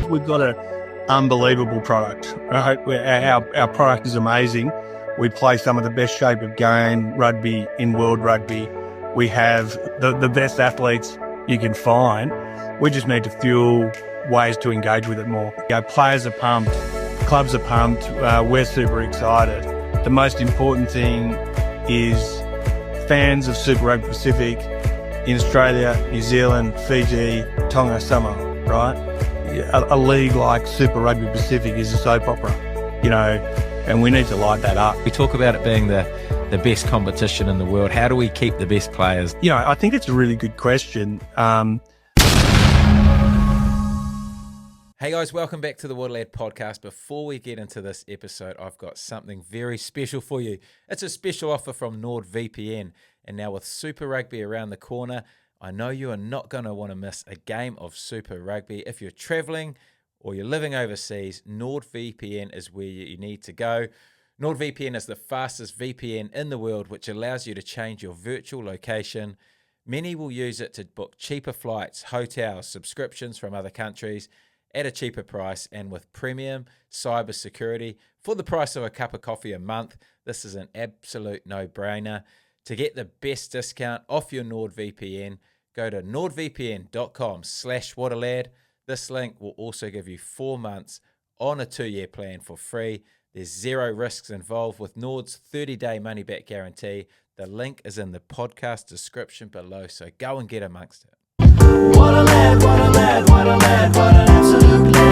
we've got an unbelievable product. Right? Our product is amazing. We play some of the best shape of game rugby in world rugby. We have the best athletes you can find. We just need to fuel ways to engage with it more. Players are pumped, clubs are pumped, we're super excited. The most important thing is fans of Super Rugby Pacific in Australia, New Zealand, Fiji, Tonga, Samoa, right? A league like Super Rugby Pacific is a soap opera, and we need to light that up. We talk about it being the best competition in the world. How do we keep the best players? I think it's a really good question. Hey guys, welcome back to the Water Lad podcast. Before we get into this episode, I've got something very special for you. It's a special offer from NordVPN. And now with Super Rugby around the corner, I know you are not going to want to miss a game of Super Rugby. If you're traveling or you're living overseas, NordVPN is where you need to go. NordVPN is the fastest VPN in the world, which allows you to change your virtual location. Many will use it to book cheaper flights, hotels, subscriptions from other countries at a cheaper price and with premium cyber security for the price of a cup of coffee a month. This is an absolute no-brainer. To get the best discount off your NordVPN, go to nordvpn.com/waterlad. This link will also give you 4 months on a 2-year plan for free. There's zero risks involved with Nord's 30-day money-back guarantee. The link is in the podcast description below, so go and get amongst it. What a lad, what a lad, what a lad, what an absolute lad.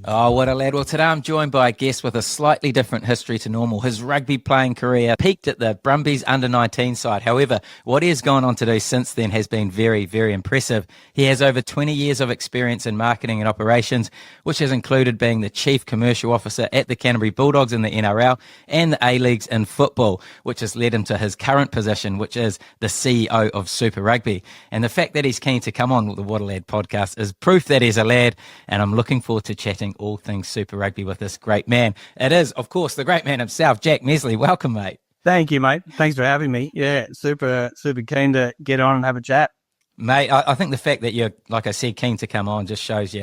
Oh, what a lad. Well, today I'm joined by a guest with a slightly different history to normal. His rugby playing career peaked at the Brumbies under-19 side. However, what he has gone on to do since then has been very, very impressive. He has over 20 years of experience in marketing and operations, which has included being the Chief Commercial Officer at the Canterbury Bulldogs in the NRL and the A-Leagues in football, which has led him to his current position, which is the CEO of Super Rugby. And the fact that he's keen to come on with the What a Lad podcast is proof that he's a lad, and I'm looking forward to chatting all things Super Rugby with this great man. It is, of course, the great man himself, Jack Mesley. Welcome, mate. Thank you, mate. Thanks for having me. Yeah, super keen to get on and have a chat. Mate, I think the fact that you're, like I said, keen to come on just shows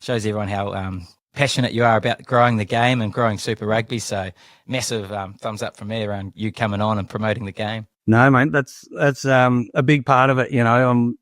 everyone how passionate you are about growing the game and growing Super Rugby. So massive thumbs up from me around you coming on and promoting the game. No, mate, that's a big part of it. One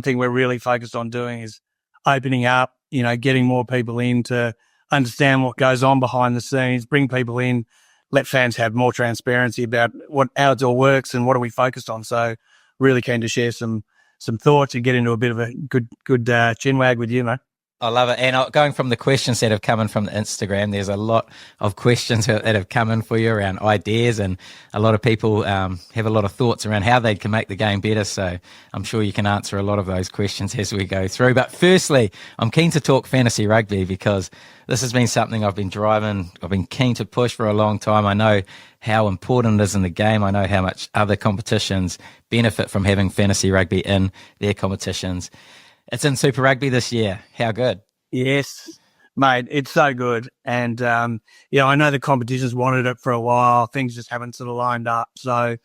thing we're really focused on doing is opening up, getting more people in to understand what goes on behind the scenes, bring people in, let fans have more transparency about how it all works and what are we focused on. So really keen to share some thoughts and get into a bit of a good chinwag with you, mate. I love it. And going from the questions that have come in from the Instagram, there's a lot of questions that have come in for you around ideas, and a lot of people have a lot of thoughts around how they can make the game better. So I'm sure you can answer a lot of those questions as we go through. But firstly, I'm keen to talk fantasy rugby because this has been something I've been keen to push for a long time. I know how important it is in the game. I know how much other competitions benefit from having fantasy rugby in their competitions. It's in Super Rugby this year. How good? Yes, mate, it's so good. And, I know the competitions wanted it for a while. Things just haven't sort of lined up. So,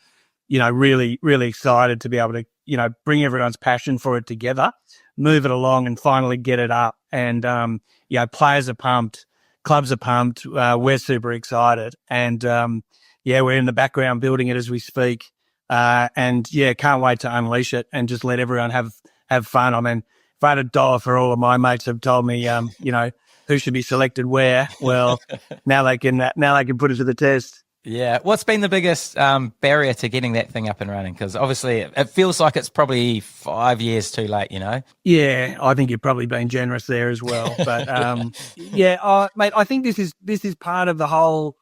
really, really excited to be able to, bring everyone's passion for it together, move it along and finally get it up. And, players are pumped, clubs are pumped. We're super excited. And, we're in the background building it as we speak. Can't wait to unleash it and just let everyone have fun. I mean, if I had $1 for all of my mates have told me, who should be selected where, well, now they can put it to the test. Yeah. What's been the biggest barrier to getting that thing up and running? Because obviously it feels like it's probably 5 years too late, Yeah, I think you've probably been generous there as well. But mate, I think this is part of the whole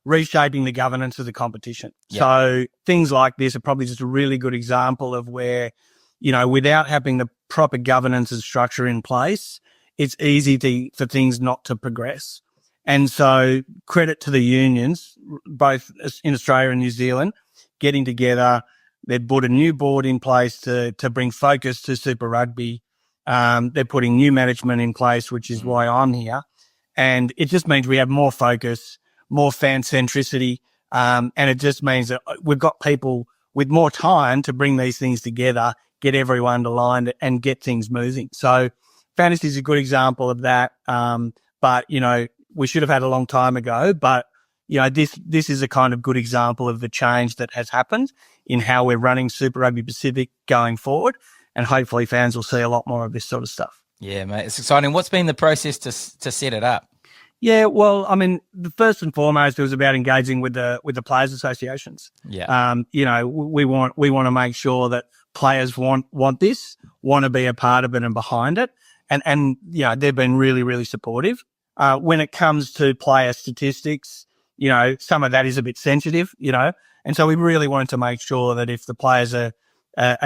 reshaping the governance of the competition. Yep. So things like this are probably just a really good example of where, without having the proper governance and structure in place, it's easy for things not to progress. And so credit to the unions, both in Australia and New Zealand, getting together. They've put a new board in place to bring focus to Super Rugby. They're putting new management in place, which is why I'm here. And it just means we have more focus, more fan centricity. And it just means that we've got people with more time to bring these things together, get everyone aligned and get things moving. So fantasy is a good example of that. But, we should have had a long time ago, but this is a kind of good example of the change that has happened in how we're running Super Rugby Pacific going forward. And hopefully fans will see a lot more of this sort of stuff. Yeah, mate, it's exciting. What's been the process to set it up? Yeah, well, I mean, the first and foremost, it was about engaging with the players' associations. Yeah. We want to make sure that players want this, want to be a part of it and behind it, and they've been really, really supportive. When it comes to player statistics, some of that is a bit sensitive, and so we really wanted to make sure that if the players are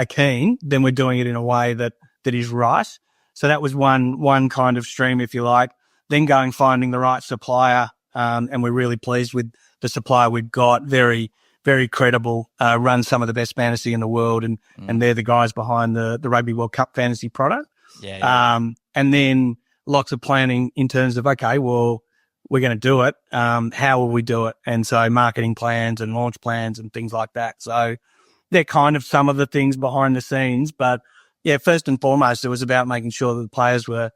keen, then we're doing it in a way that is right. So that was one kind of stream, if you like. Then finding the right supplier, and we're really pleased with the supplier we've got. Very, very credible, runs some of the best fantasy in the world, and they're the guys behind the Rugby World Cup fantasy product. Yeah. And then lots of planning in terms of, okay, well, we're going to do it. How will we do it? And so marketing plans and launch plans and things like that. So they're kind of some of the things behind the scenes, but yeah, first and foremost, it was about making sure that the players were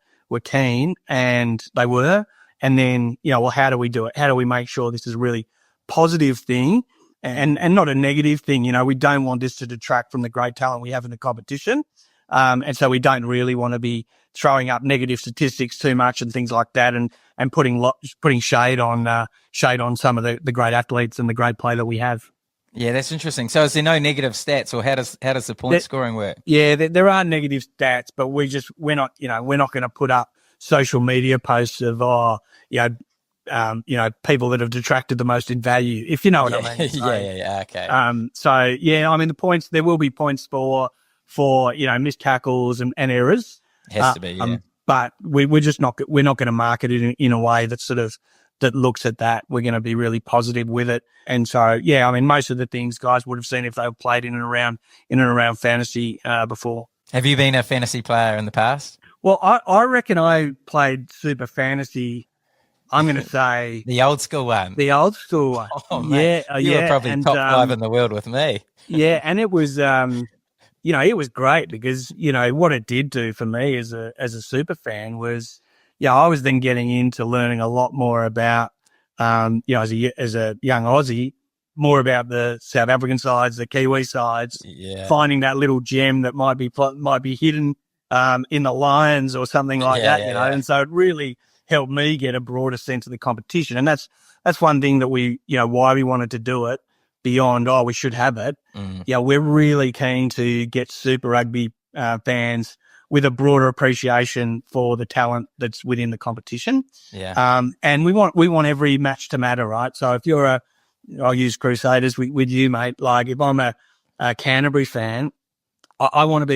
keen, and they were. And then, well, how do we do it? How do we make sure this is a really positive thing and not a negative thing? We don't want this to detract from the great talent we have in the competition. And so we don't really want to be throwing up negative statistics too much and things like that, and putting shade on some of the great athletes and the great play that we have. Yeah, that's interesting. So is there no negative stats, or how does the point scoring work? Yeah, there are negative stats, but we're not going to put up social media posts of people that have detracted the most in value, if you know what I mean. So, yeah, okay. So yeah, I mean the points, there will be points for missed tackles and errors. Has to be, yeah. But we're not going to market it in a way that that looks at that. We're going to be really positive with it. And so, yeah, I mean, most of the things guys would have seen if they've played in and around fantasy before. Have you been a fantasy player in the past? Well, I reckon I played Super Fantasy. I'm going to say the old school one. The old school one. Oh, mate. You were probably top 5 in the world with me. Yeah, and it was, it was great because what it did do for me as a super fan was, I was then getting into learning a lot more about, as a young Aussie, more about the South African sides, the Kiwi sides, finding that little gem that might be hidden in the Lions or something like that, And so it really helped me get a broader sense of the competition, and that's one thing that we, why we wanted to do it beyond we should have it. Yeah, we're really keen to get Super Rugby fans with a broader appreciation for the talent that's within the competition. Yeah. And we want every match to matter, right? So if you're I'll use Crusaders with you, mate. Like if I'm a Canterbury fan, I want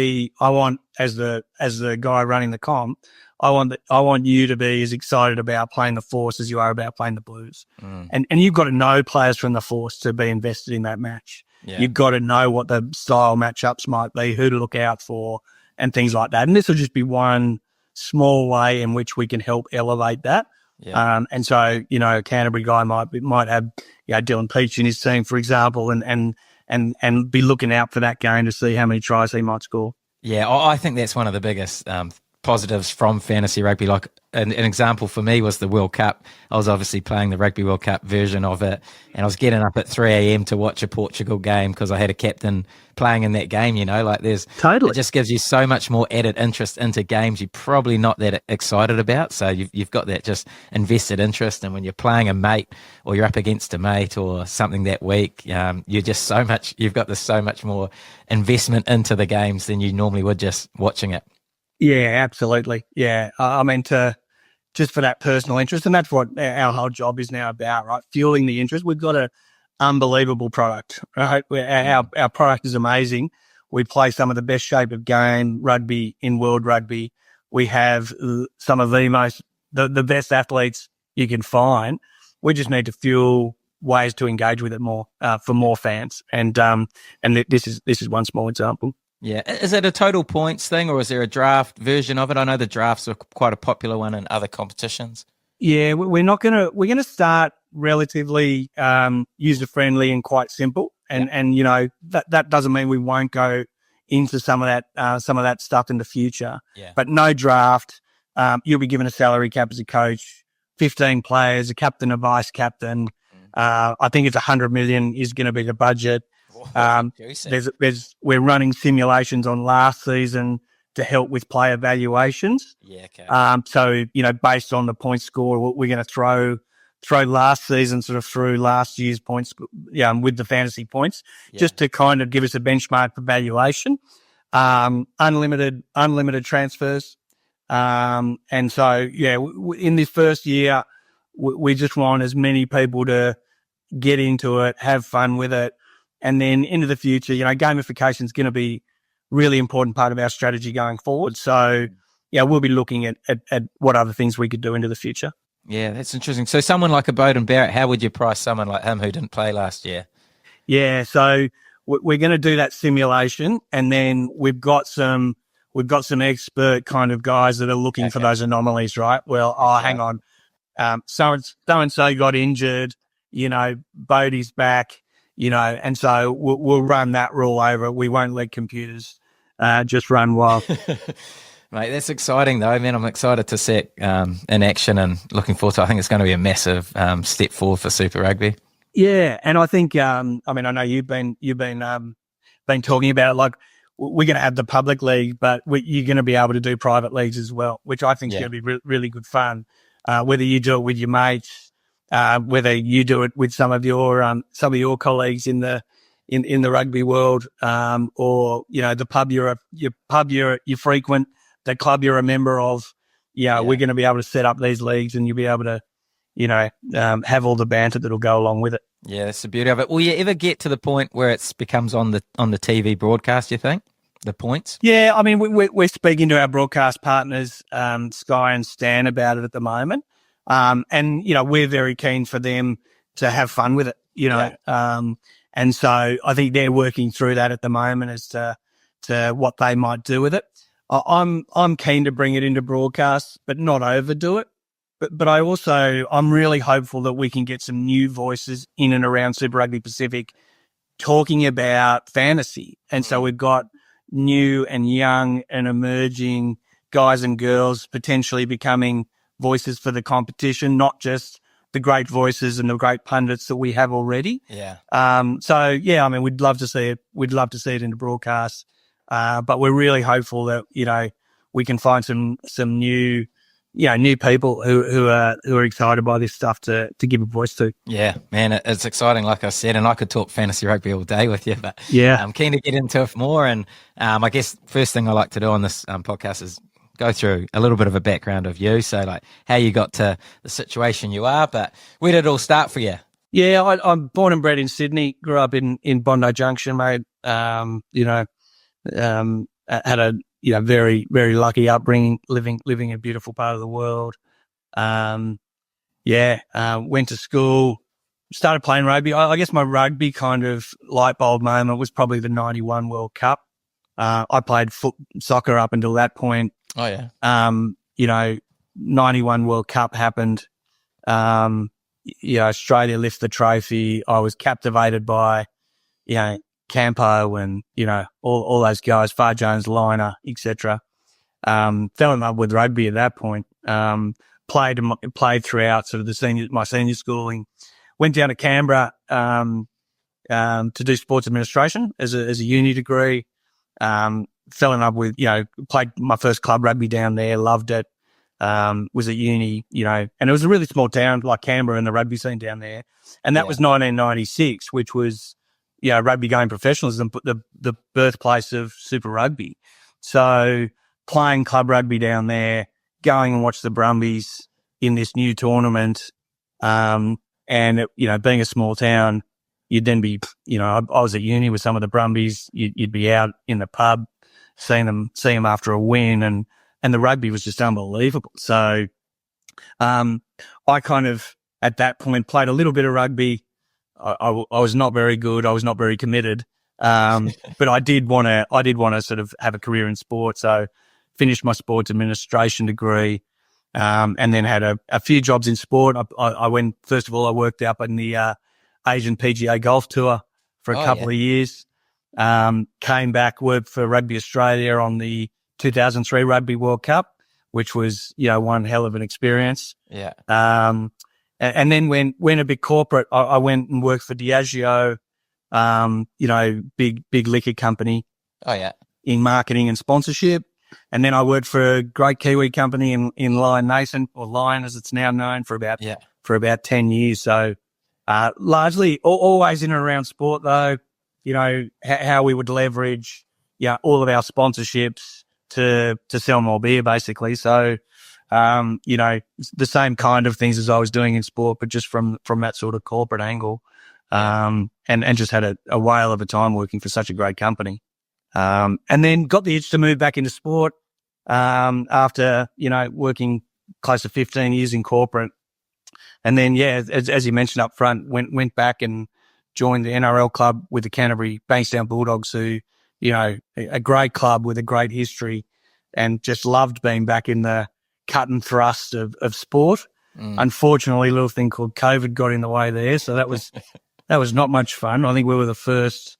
as the guy running the comp, I want you to be as excited about playing the Force as you are about playing the Blues. And you've got to know players from the Force to be invested in that match. Yeah. You've got to know what the style matchups might be, who to look out for, and things like that. And this will just be one small way in which we can help elevate that. Yeah. And so, a Canterbury guy might have, Dylan Peach in his team, for example, and be looking out for that game to see how many tries he might score. Yeah, I think that's one of the biggest positives from fantasy rugby. Like an example for me was the World Cup. I was obviously playing the Rugby World Cup version of it, and I was getting up at 3 a.m. to watch a Portugal game because I had a captain playing in that game. It just gives you so much more added interest into games you're probably not that excited about. So you've got that just invested interest, and when you're playing a mate or you're up against a mate or something that week, you've got this so much more investment into the games than you normally would just watching it. Yeah, absolutely. Yeah. I mean, just for that personal interest, and that's what our whole job is now about, right? Fueling the interest. We've got an unbelievable product, right? Our product is amazing. We play some of the best shape of game rugby in world rugby. We have some of the best athletes you can find. We just need to fuel ways to engage with it more, for more fans. And this is one small example. Yeah. Is it a total points thing, or is there a draft version of it? I know the drafts are quite a popular one in other competitions. Yeah, we're going to start relatively user friendly and quite simple. And that doesn't mean we won't go into some of that stuff in the future. Yeah. But no draft. You'll be given a salary cap as a coach, 15 players, a captain, a vice captain. I think it's 100 million is going to be the budget. We're running simulations on last season to help with player valuations. Yeah. Okay. So, based on the point score, we're going to throw last season sort of through last year's points, with the fantasy points, just to kind of give us a benchmark for valuation. Unlimited transfers. And so, in this first year, we just want as many people to get into it, have fun with it. And then into the future, gamification is going to be really important part of our strategy going forward. So, we'll be looking at what other things we could do into the future. Yeah, that's interesting. So someone like a Bowden Barrett, how would you price someone like him who didn't play last year? Yeah, so we're going to do that simulation, and then we've got some expert kind of guys that are looking for those anomalies, right? Well, hang on, so and so got injured, Bodie's back, and so we'll run that rule over. We won't let computers just run wild. Mate, that's exciting though. Man, I'm excited to see it in action and looking forward to it. I think it's going to be a massive step forward for Super Rugby. Yeah, and I think I know you've been talking about it. Like, we're going to have the public league, but you're going to be able to do private leagues as well, which I think is going to be really good fun. Whether you do it with your mates, whether you do it with some of your colleagues in the rugby world, or the pub you frequent, the club you're a member of. We're going to be able to set up these leagues, and you'll be able to have all the banter that'll go along with it. Yeah, that's the beauty of it. Will you ever get to the point where it becomes on the TV broadcast, you think, the points? Yeah, I mean, we're speaking to our broadcast partners, Sky and Stan, about it at the moment. And, we're very keen for them to have fun with it, and so I think they're working through that at the moment as to what they might do with it. I'm keen to bring it into broadcast, but not overdo it. But I'm really hopeful that we can get some new voices in and around Super Rugby Pacific talking about fantasy. And so we've got new and young and emerging guys and girls potentially becoming voices for the competition, not just the great voices and the great pundits that we have already. Yeah. We'd love to see it. We'd love to see it in the broadcast. But we're really hopeful that, we can find some new people who are excited by this stuff to give a voice to. Yeah, man, it's exciting, like I said, and I could talk fantasy rugby all day with you, but I'm keen to get into it more. And I guess first thing I like to do on this podcast is go through a little bit of a background of you. So like how you got to the situation you are, but where did it all start for you? Yeah, I'm born and bred in Sydney, grew up in Bondi Junction, mate. Had a very, very lucky upbringing, living in a beautiful part of the world. Went to school, started playing rugby. I guess my rugby kind of light bulb moment was probably the 91 World Cup. I played soccer up until that point. Oh yeah. 91 World Cup happened. Australia lift the trophy. I was captivated by, Campo and, all those guys, Far Jones, Liner, etc. Fell in love with rugby at that point. Played throughout sort of my senior schooling. Went down to Canberra to do sports administration as a uni degree. Fell in love with, played my first club rugby down there, loved it. Was at uni, and it was a really small town like Canberra and the rugby scene down there. And that was 1996, which was, rugby going professionalism, the birthplace of Super Rugby. So playing club rugby down there, going and watch the Brumbies in this new tournament, and being a small town, you'd then be, I was at uni with some of the Brumbies. You'd be out in the pub, seeing them after a win, and the rugby was just unbelievable. So, I kind of at that point played a little bit of rugby. I was not very good. I was not very committed. But I did want to sort of have a career in sport. So finished my sports administration degree, and then had a few jobs in sport. I worked up in the Asian PGA Golf Tour for a couple of years. came back, worked for Rugby Australia on the 2003 Rugby World Cup, which was, one hell of an experience. Yeah. And then went a bit corporate. I went and worked for Diageo, big liquor company. Oh, yeah. In marketing and sponsorship. And then I worked for a great Kiwi company in Lion Nation, or Lion as it's now known, for about 10 years. So, largely always in and around sport though, how we would leverage, all of our sponsorships to sell more beer basically. So, the same kind of things as I was doing in sport, but just from that sort of corporate angle. And just had a whale of a time working for such a great company. And then got the itch to move back into sport, after, working close to 15 years in corporate. And then, as you mentioned up front, went back and joined the NRL club with the Canterbury Bankstown Bulldogs, who, a great club with a great history, and just loved being back in the cut and thrust of sport. Unfortunately, a little thing called COVID got in the way there. So that was not much fun. I think we were the first,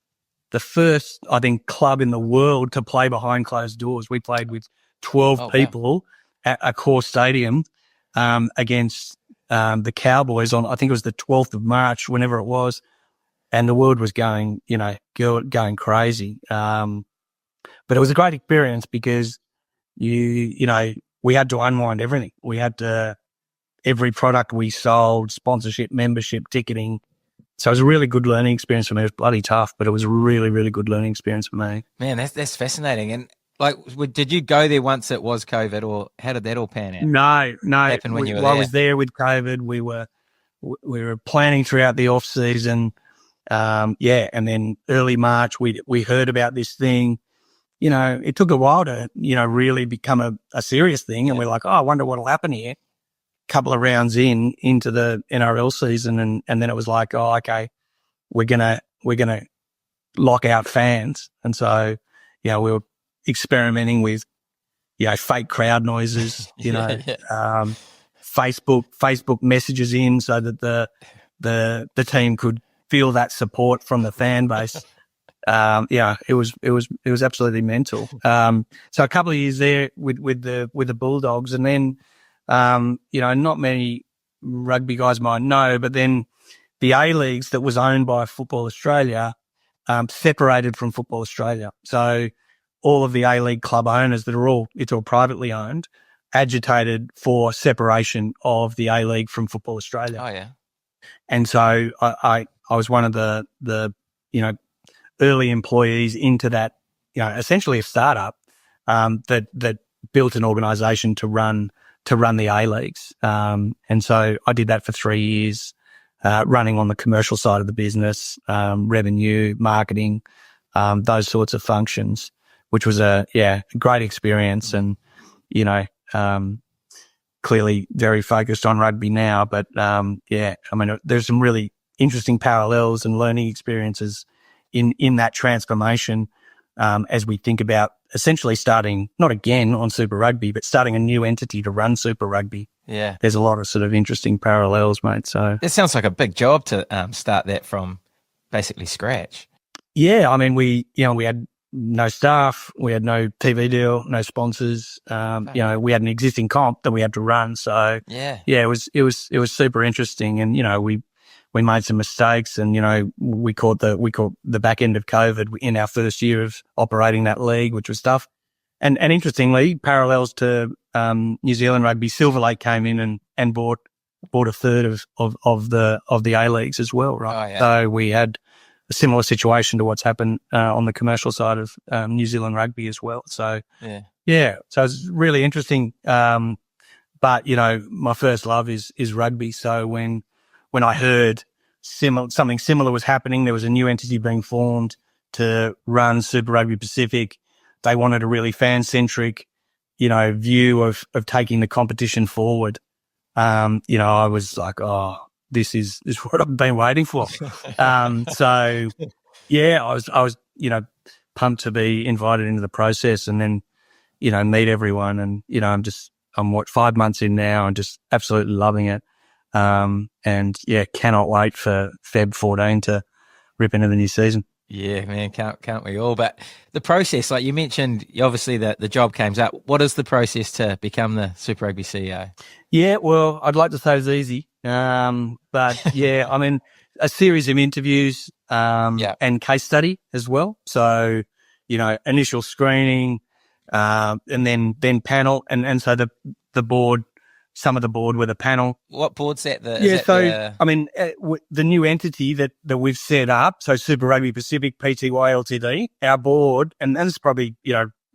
I think, club in the world to play behind closed doors. We played with 12 people at a core stadium, against, the Cowboys on, I think it was the 12th of March, whenever it was. And the world was going crazy. But it was a great experience because we had to unwind everything. We had to, every product we sold, sponsorship, membership, ticketing. So it was a really good learning experience for me. It was bloody tough, but it was a really, really good learning experience for me. Man, that's fascinating. And did you go there once it was COVID, or how did that all pan out? No. Happened when you were there? I was there with COVID. We were planning throughout the off season. And then early March, we heard about this thing. It took a while to, really become a serious thing. And we're like, I wonder what'll happen here. Couple of rounds into the NRL season, and then it was like, oh, okay, we're gonna lock out fans. And so, we were experimenting with, fake crowd noises, Facebook messages in so that the team could feel that support from the fan base. It was absolutely mental. So a couple of years there with the Bulldogs, and then, not many rugby guys might know, but then the A-Leagues that was owned by Football Australia, separated from Football Australia. So all of the A-League club owners it's all privately owned, agitated for separation of the A-League from Football Australia. Oh, yeah. And so I was one of the early employees into that, essentially a startup, that built an organization to run the A-Leagues. And so I did that for 3 years, running on the commercial side of the business, revenue, marketing, those sorts of functions, which was a great experience. And, clearly very focused on rugby now, but, there's some really interesting parallels and learning experiences in that transformation, as we think about essentially starting, not again on Super Rugby, but starting a new entity to run Super Rugby. Yeah. There's a lot of sort of interesting parallels, mate. So it sounds like a big job to start that from basically scratch. Yeah. We had no staff, we had no TV deal, no sponsors. We had an existing comp that we had to run. So it was super interesting. And, we made some mistakes, and, we caught the back end of COVID in our first year of operating that league, which was tough. And interestingly, parallels to, New Zealand Rugby, Silver Lake came in and bought a third of the A-Leagues as well, right? Oh, yeah. So we had a similar situation to what's happened, on the commercial side of, New Zealand Rugby as well. So, so it's really interesting. But, my first love is rugby. So when I heard something similar was happening, there was a new entity being formed to run Super Rugby Pacific. They wanted a really fan-centric, view of taking the competition forward. I was like, oh, this is what I've been waiting for. I was, pumped to be invited into the process, and then, meet everyone. And, I'm 5 months in now and just absolutely loving it. Cannot wait for Feb 14 to rip into the new season. Yeah, man, can't we all? But the process, like you mentioned, obviously the job came up. What is the process to become the Super Rugby CEO? Yeah, well, I'd like to say it's easy. But yeah, I mean, a series of interviews, and case study as well. So, initial screening, and then panel. And so the board, some of the board with a panel. What board's that? I mean, the new entity that we've set up, so Super Rugby Pacific Pty Ltd, our board, and it's probably,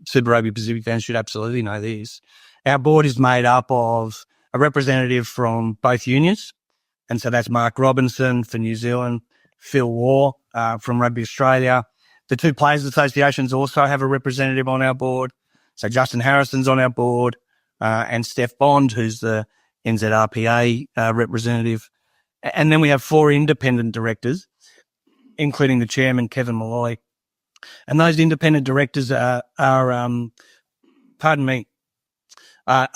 Super Rugby Pacific fans should absolutely know this. Our board is made up of a representative from both unions. And so that's Mark Robinson for New Zealand, Phil Waugh from Rugby Australia. The two players' associations also have a representative on our board. So Justin Harrison's on our board, and Steph Bond, who's the NZRPA representative. And then we have 4 independent directors, including the chairman, Kevin Malloy. And those independent directors are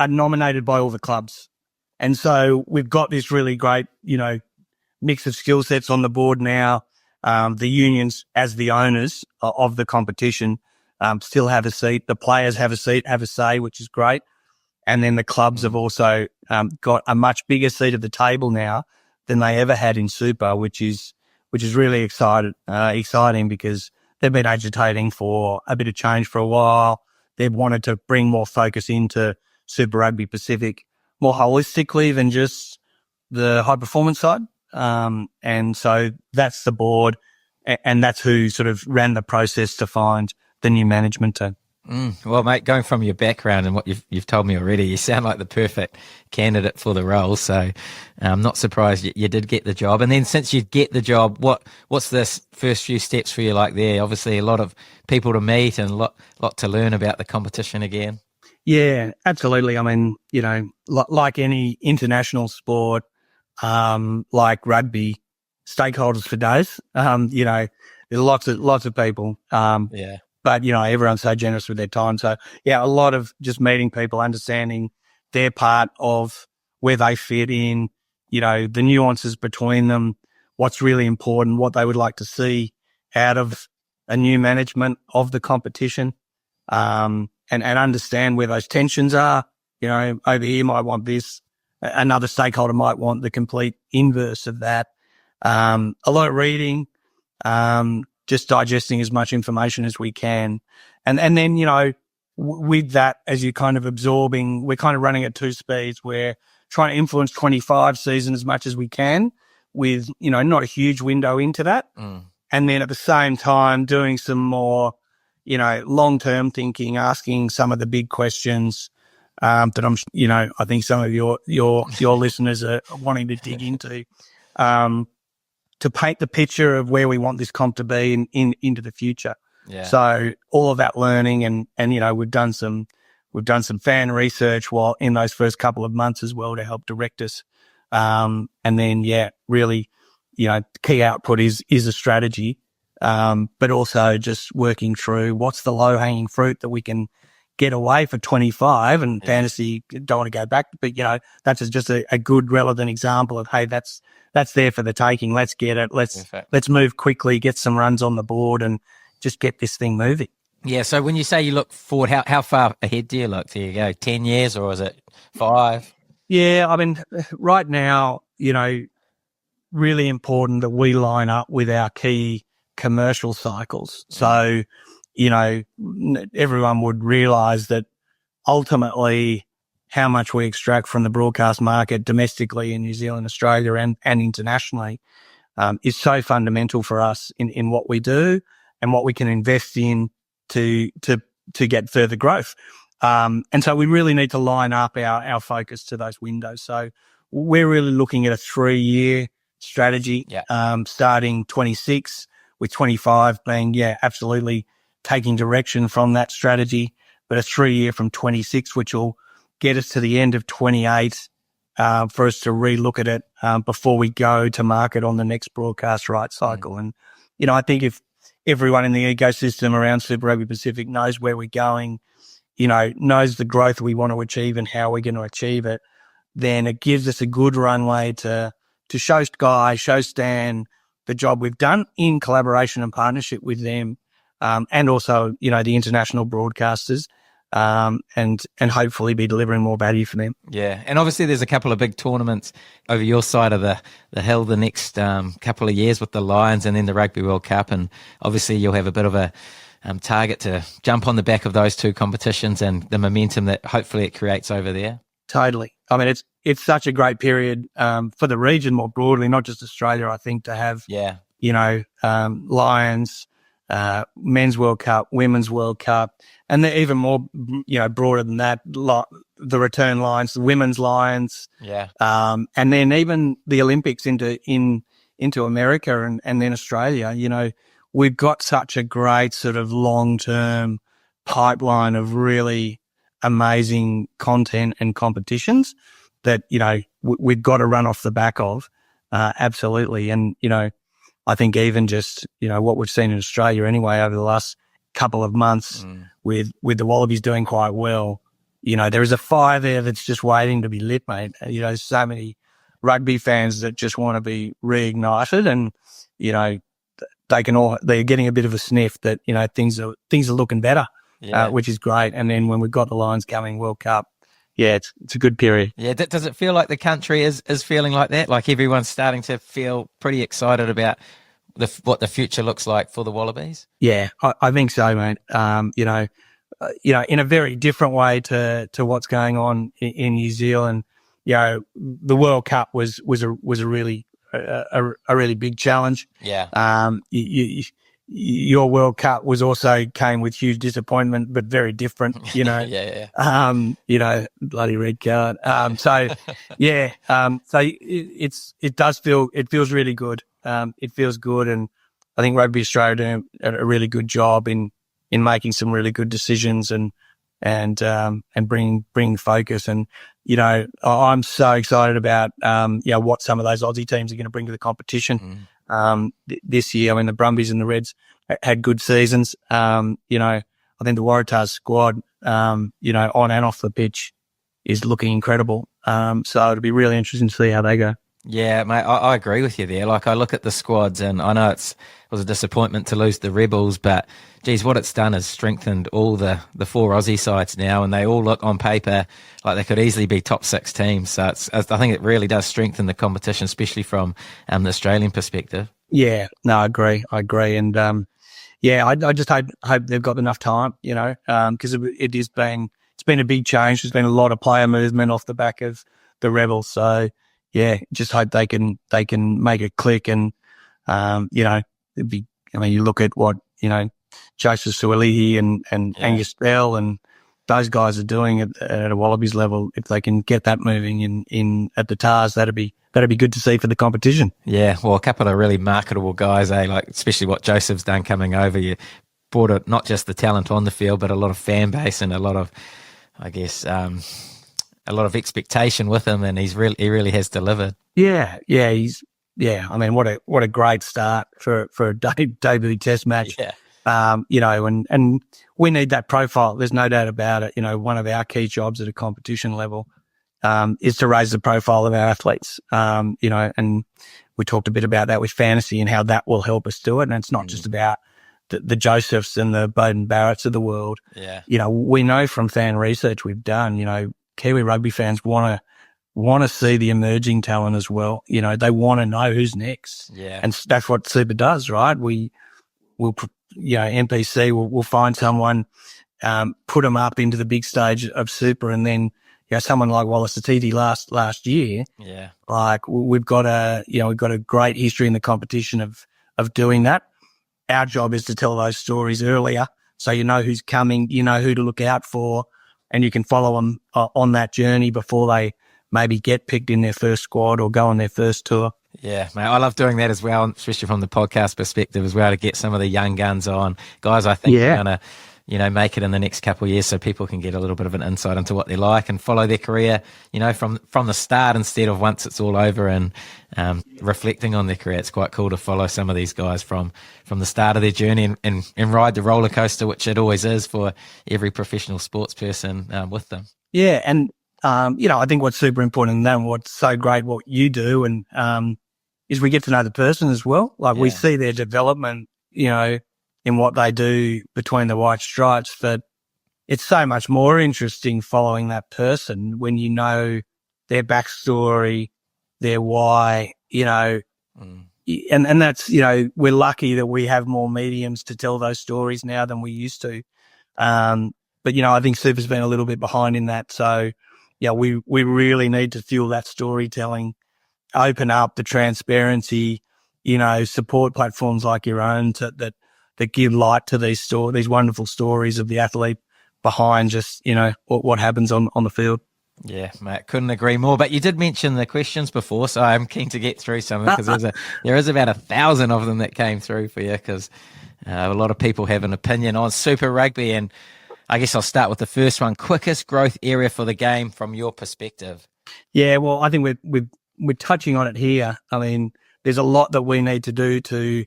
nominated by all the clubs. And so we've got this really great, mix of skill sets on the board now. The unions, as the owners of the competition, still have a seat. The players have a seat, have a say, which is great. And then the clubs have also got a much bigger seat at the table now than they ever had in Super, which is really exciting because they've been agitating for a bit of change for a while. They've wanted to bring more focus into Super Rugby Pacific more holistically than just the high performance side. And so that's the board, and that's who sort of ran the process to find the new management team. Well, mate, going from your background and what you've told me already, you sound like the perfect candidate for the role. So I'm not surprised you did get the job. And then since you get the job, what's this first few steps for you like there? Obviously a lot of people to meet and a lot to learn about the competition again. Yeah, absolutely. I mean, like any international sport, like rugby, stakeholders for days. There's lots of people. But everyone's so generous with their time. So yeah, a lot of just meeting people, understanding their part of where they fit in, the nuances between them, what's really important, what they would like to see out of a new management of the competition. And understand where those tensions are. Over here might want this. Another stakeholder might want the complete inverse of that. A lot of reading, just digesting as much information as we can. And then, with that, as you're kind of absorbing, we're kind of running at 2 speeds. We're trying to influence 25 season as much as we can with, not a huge window into that. And then at the same time, doing some more, long-term thinking, asking some of the big questions that I think some of your listeners are wanting to dig into, to paint the picture of where we want this comp to be into the future. Yeah. So all of that learning and we've done some fan research while in those first couple of months as well to help direct us. And then really, the key output is a strategy. But also just working through what's the low-hanging fruit that we can get away for 25 and fantasy don't want to go back. But, that's just a good relevant example of, hey, that's there for the taking. Let's get it. Let's move quickly, get some runs on the board and just get this thing moving. Yeah. So when you say you look forward, how far ahead do you look? Do you go 10 years or is it 5? Yeah. I mean, right now, really important that we line up with our key commercial cycles. So, everyone would realize that ultimately how much we extract from the broadcast market domestically in New Zealand, Australia and internationally, is so fundamental for us in what we do and what we can invest in to get further growth. And so we really need to line up our focus to those windows. So we're really looking at a 3-year strategy, starting 26, with 25 being, absolutely taking direction from that strategy, but a 3-year from 26, which will get us to the end of 28, for us to relook at it, before we go to market on the next broadcast rights cycle. And, I think if everyone in the ecosystem around Super Rugby Pacific knows where we're going, knows the growth we want to achieve and how we're going to achieve it, then it gives us a good runway to show Sky, show Stan the job we've done in collaboration and partnership with them, and also, the international broadcasters, and hopefully be delivering more value for them. Yeah, and obviously there's a couple of big tournaments over your side of the hill the next couple of years with the Lions and then the Rugby World Cup, and obviously you'll have a bit of a target to jump on the back of those two competitions and the momentum that hopefully it creates over there. Totally. I mean, it's such a great period for the region more broadly, not just Australia, I think, to have, Lions, Men's World Cup, Women's World Cup, and they're even more, broader than that, the return Lions, the Women's Lions, and then even the Olympics into America and then Australia. We've got such a great sort of long-term pipeline of really amazing content and competitions that, we've got to run off the back of, absolutely. And, I think even just, what we've seen in Australia anyway over the last couple of months with the Wallabies doing quite well, there is a fire there that's just waiting to be lit, mate. So many rugby fans that just want to be reignited, and, they're getting a bit of a sniff that, things are looking better, which is great. And then when we've got the Lions coming World Cup, it's a good period. Yeah, does it feel like the country is feeling like that? Like everyone's starting to feel pretty excited about what the future looks like for the Wallabies? Yeah, I think so, mate. In a very different way to what's going on in New Zealand. The World Cup was a really big challenge. Yeah. Your World Cup came with huge disappointment, but very different, Yeah. Bloody red card. So it feels really good. It feels good. And I think Rugby Australia doing a really good job in making some really good decisions and bringing focus. And, I'm so excited about, what some of those Aussie teams are going to bring to the competition. This year. I mean, the Brumbies and the Reds had good seasons. I think the Waratahs squad, on and off the pitch is looking incredible. So it'll be really interesting to see how they go. Yeah, mate, I agree with you there. Like, I look at the squads and I know it was a disappointment to lose the Rebels, but geez, what it's done is strengthened all the four Aussie sides now, and they all look on paper like they could easily be top six teams. So I think it really does strengthen the competition, especially from the Australian perspective. Yeah, no, I agree. And, I just hope they've got enough time, because it's been a big change. There's been a lot of player movement off the back of the Rebels. So, just hope they can make it click. And, you look at what, Joseph Suolihi and Angus Bell and those guys are doing at a Wallabies level. If they can get that moving in at the Tars, that'd be good to see for the competition. Yeah, well, a couple of really marketable guys, like especially what Joseph's done coming over. You brought not just the talent on the field, but a lot of fan base and a lot of, I guess, a lot of expectation with him, and he really has delivered. Yeah. I mean, what a great start for a debut Test match. Yeah. And we need that profile. There's no doubt about it. One of our key jobs at a competition level is to raise the profile of our athletes. And we talked a bit about that with fantasy and how that will help us do it. And it's not just about the Josephs and the Bowden Barretts of the world. Yeah. We know from fan research we've done, Kiwi rugby fans want to see the emerging talent as well. They want to know who's next. Yeah. And that's what Super does, right? NPC will find someone, put them up into the big stage of Super, and then, someone like Wallace Atiti last year. Yeah. Like we've got a great history in the competition of doing that. Our job is to tell those stories earlier, so you know who's coming, you know who to look out for, and you can follow them on that journey before they maybe get picked in their first squad or go on their first tour. Yeah, mate, I love doing that as well, especially from the podcast perspective as well, to get some of the young guns on, guys I think are going to, make it in the next couple of years, so people can get a little bit of an insight into what they like and follow their career, from the start instead of once it's all over and reflecting on their career. It's quite cool to follow some of these guys from the start of their journey and ride the roller coaster, which it always is for every professional sports person with them. Yeah, and I think what's super important in that, and what's so great what you do, and is we get to know the person as well. Like we Yeah. see their development, in what they do between the white stripes, but it's so much more interesting following that person when you know their backstory, their why, and that's, we're lucky that we have more mediums to tell those stories now than we used to. But, I think Super's been a little bit behind in that. So, we really need to fuel that storytelling, open up the transparency, support platforms like your own that give light to these wonderful stories of the athlete behind just, what happens on the field. Yeah, mate, couldn't agree more. But you did mention the questions before, so I'm keen to get through some because there is about 1,000 of them that came through for you because a lot of people have an opinion on Super Rugby. And I guess I'll start with the first one. Quickest growth area for the game from your perspective? Yeah, well, I think we're touching on it here. I mean, there's a lot that we need to do to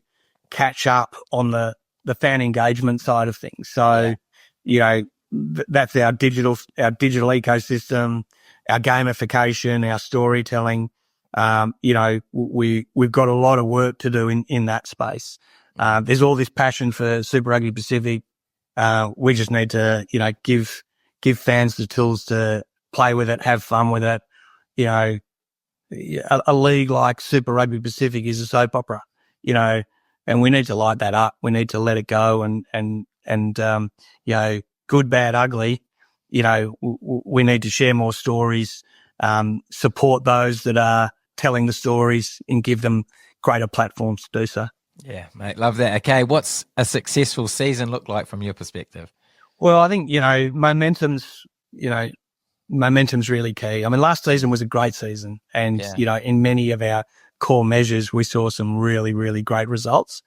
catch up on the fan engagement side of things. So, that's our digital ecosystem, our gamification, our storytelling. We've got a lot of work to do in that space. There's all this passion for Super Rugby Pacific. We just need to, give fans the tools to play with it, have fun with it. A league like Super Rugby Pacific is a soap opera, and we need to light that up. We need to let it go and good, bad, ugly, we need to share more stories, support those that are telling the stories and give them greater platforms to do so. Yeah, mate, love that. Okay, what's a successful season look like from your perspective? Well, I think, momentum's really key. I mean, last season was a great season and, in many of our core measures, we saw some really, really great results.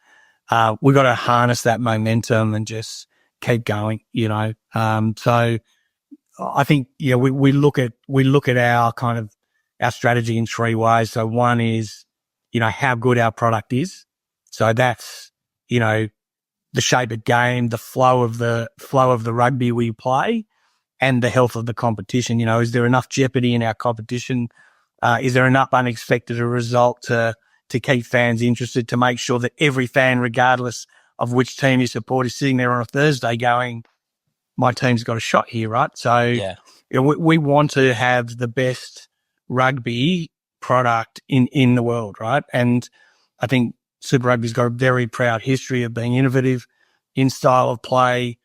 We've got to harness that momentum and just keep going, so I think, we look at our kind of our strategy in three ways. So one is, how good our product is. So that's, the shape of game, the flow of the rugby we play and the health of the competition. Is there enough jeopardy in our competition? Is there enough unexpected result to keep fans interested, to make sure that every fan, regardless of which team you support, is sitting there on a Thursday going, my team's got a shot here, right? So we want to have the best rugby product in the world, right? And I think Super Rugby's got a very proud history of being innovative in style of play.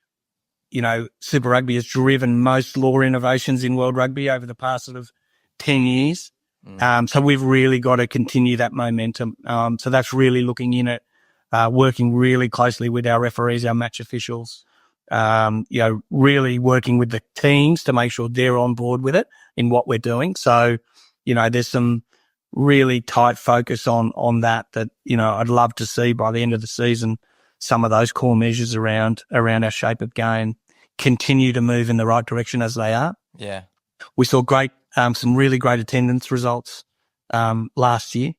Super Rugby has driven most law innovations in world rugby over the past sort of 10 years. So we've really got to continue that momentum. So that's really looking in at working really closely with our referees, our match officials, really working with the teams to make sure they're on board with it in what we're doing. So, there's some really tight focus on that, I'd love to see by the end of the season, some of those core measures around our shape of game continue to move in the right direction as they are. Yeah. We saw some really great attendance results, last year,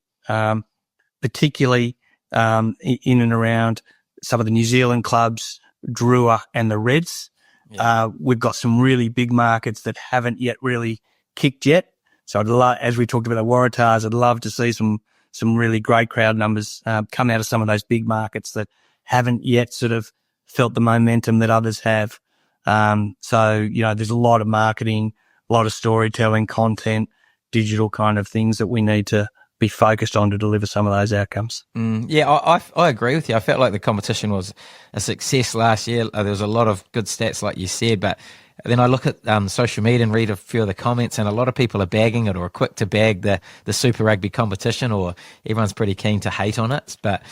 particularly, in and around some of the New Zealand clubs, Drua and the Reds. Yeah. We've got some really big markets that haven't yet really kicked yet. So as we talked about the Waratahs, I'd love to see some really great crowd numbers, come out of some of those big markets that haven't yet sort of felt the momentum that others have. So, there's a lot of marketing, a lot of storytelling, content, digital kind of things that we need to be focused on to deliver some of those outcomes. Yeah, I agree with you. I felt like the competition was a success last year. There was a lot of good stats, like you said, but then I look at social media and read a few of the comments, and a lot of people are bagging it or are quick to bag the Super Rugby competition, or everyone's pretty keen to hate on it. But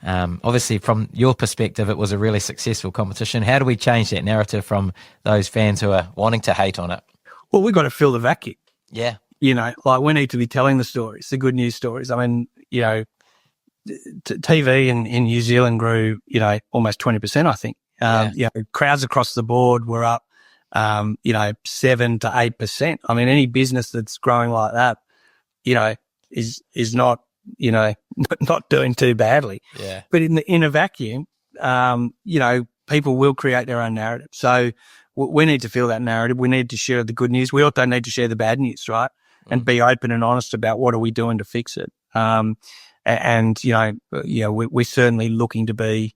obviously, from your perspective, it was a really successful competition. How do we change that narrative from those fans who are wanting to hate on it? Well, we've got to fill the vacuum. Yeah. We need to be telling the stories, the good news stories. I mean, TV in New Zealand grew, almost 20%, I think. Crowds across the board were up, 7 to 8%. I mean, any business that's growing like that, is not, not doing too badly. Yeah. But in a vacuum, people will create their own narrative. So we need to feel that narrative. We need to share the good news. We also need to share the bad news, right? And be open and honest about what are we doing to fix it. and we're certainly looking to be,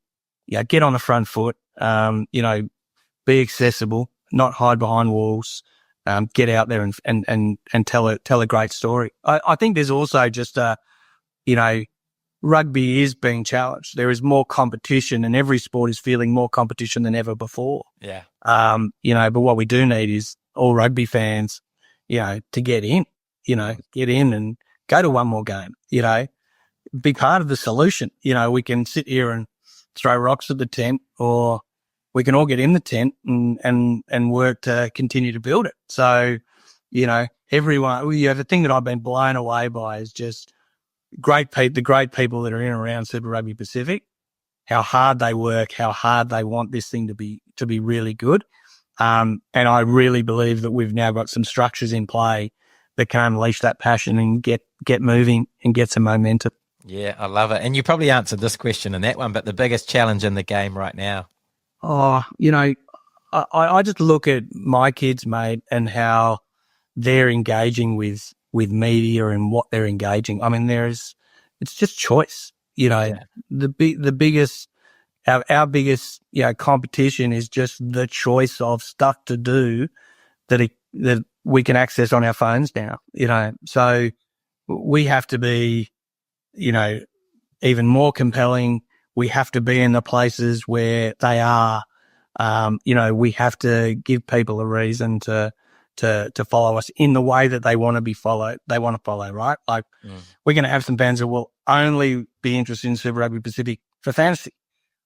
get on the front foot, be accessible, not hide behind walls, get out there and tell a great story. I think there's also just rugby is being challenged. There is more competition, and every sport is feeling more competition than ever before. Yeah. But what we do need is all rugby fans, to get in and go to one more game, be part of the solution. We can sit here and throw rocks at the tent, or we can all get in the tent and work to continue to build it. So, everyone, the thing that I've been blown away by is just the great people that are in and around Super Rugby Pacific, how hard they work, how hard they want this thing to be really good. And I really believe that we've now got some structures in play that can unleash that passion and get moving and get some momentum. Yeah, I love it. And you probably answered this question in that one, but the biggest challenge in the game right now? Oh, I just look at my kids, mate, and how they're engaging with media and what they're engaging. I mean, it's just choice. The biggest, our biggest, competition is just the choice of stuff to do that we can access on our phones now. So we have to be, even more compelling. We have to be in the places where they are. We have to give people a reason to follow us in the way that they want to be followed. They want to follow, right? Like we're going to have some fans that will only be interested in Super Rugby Pacific for fantasy.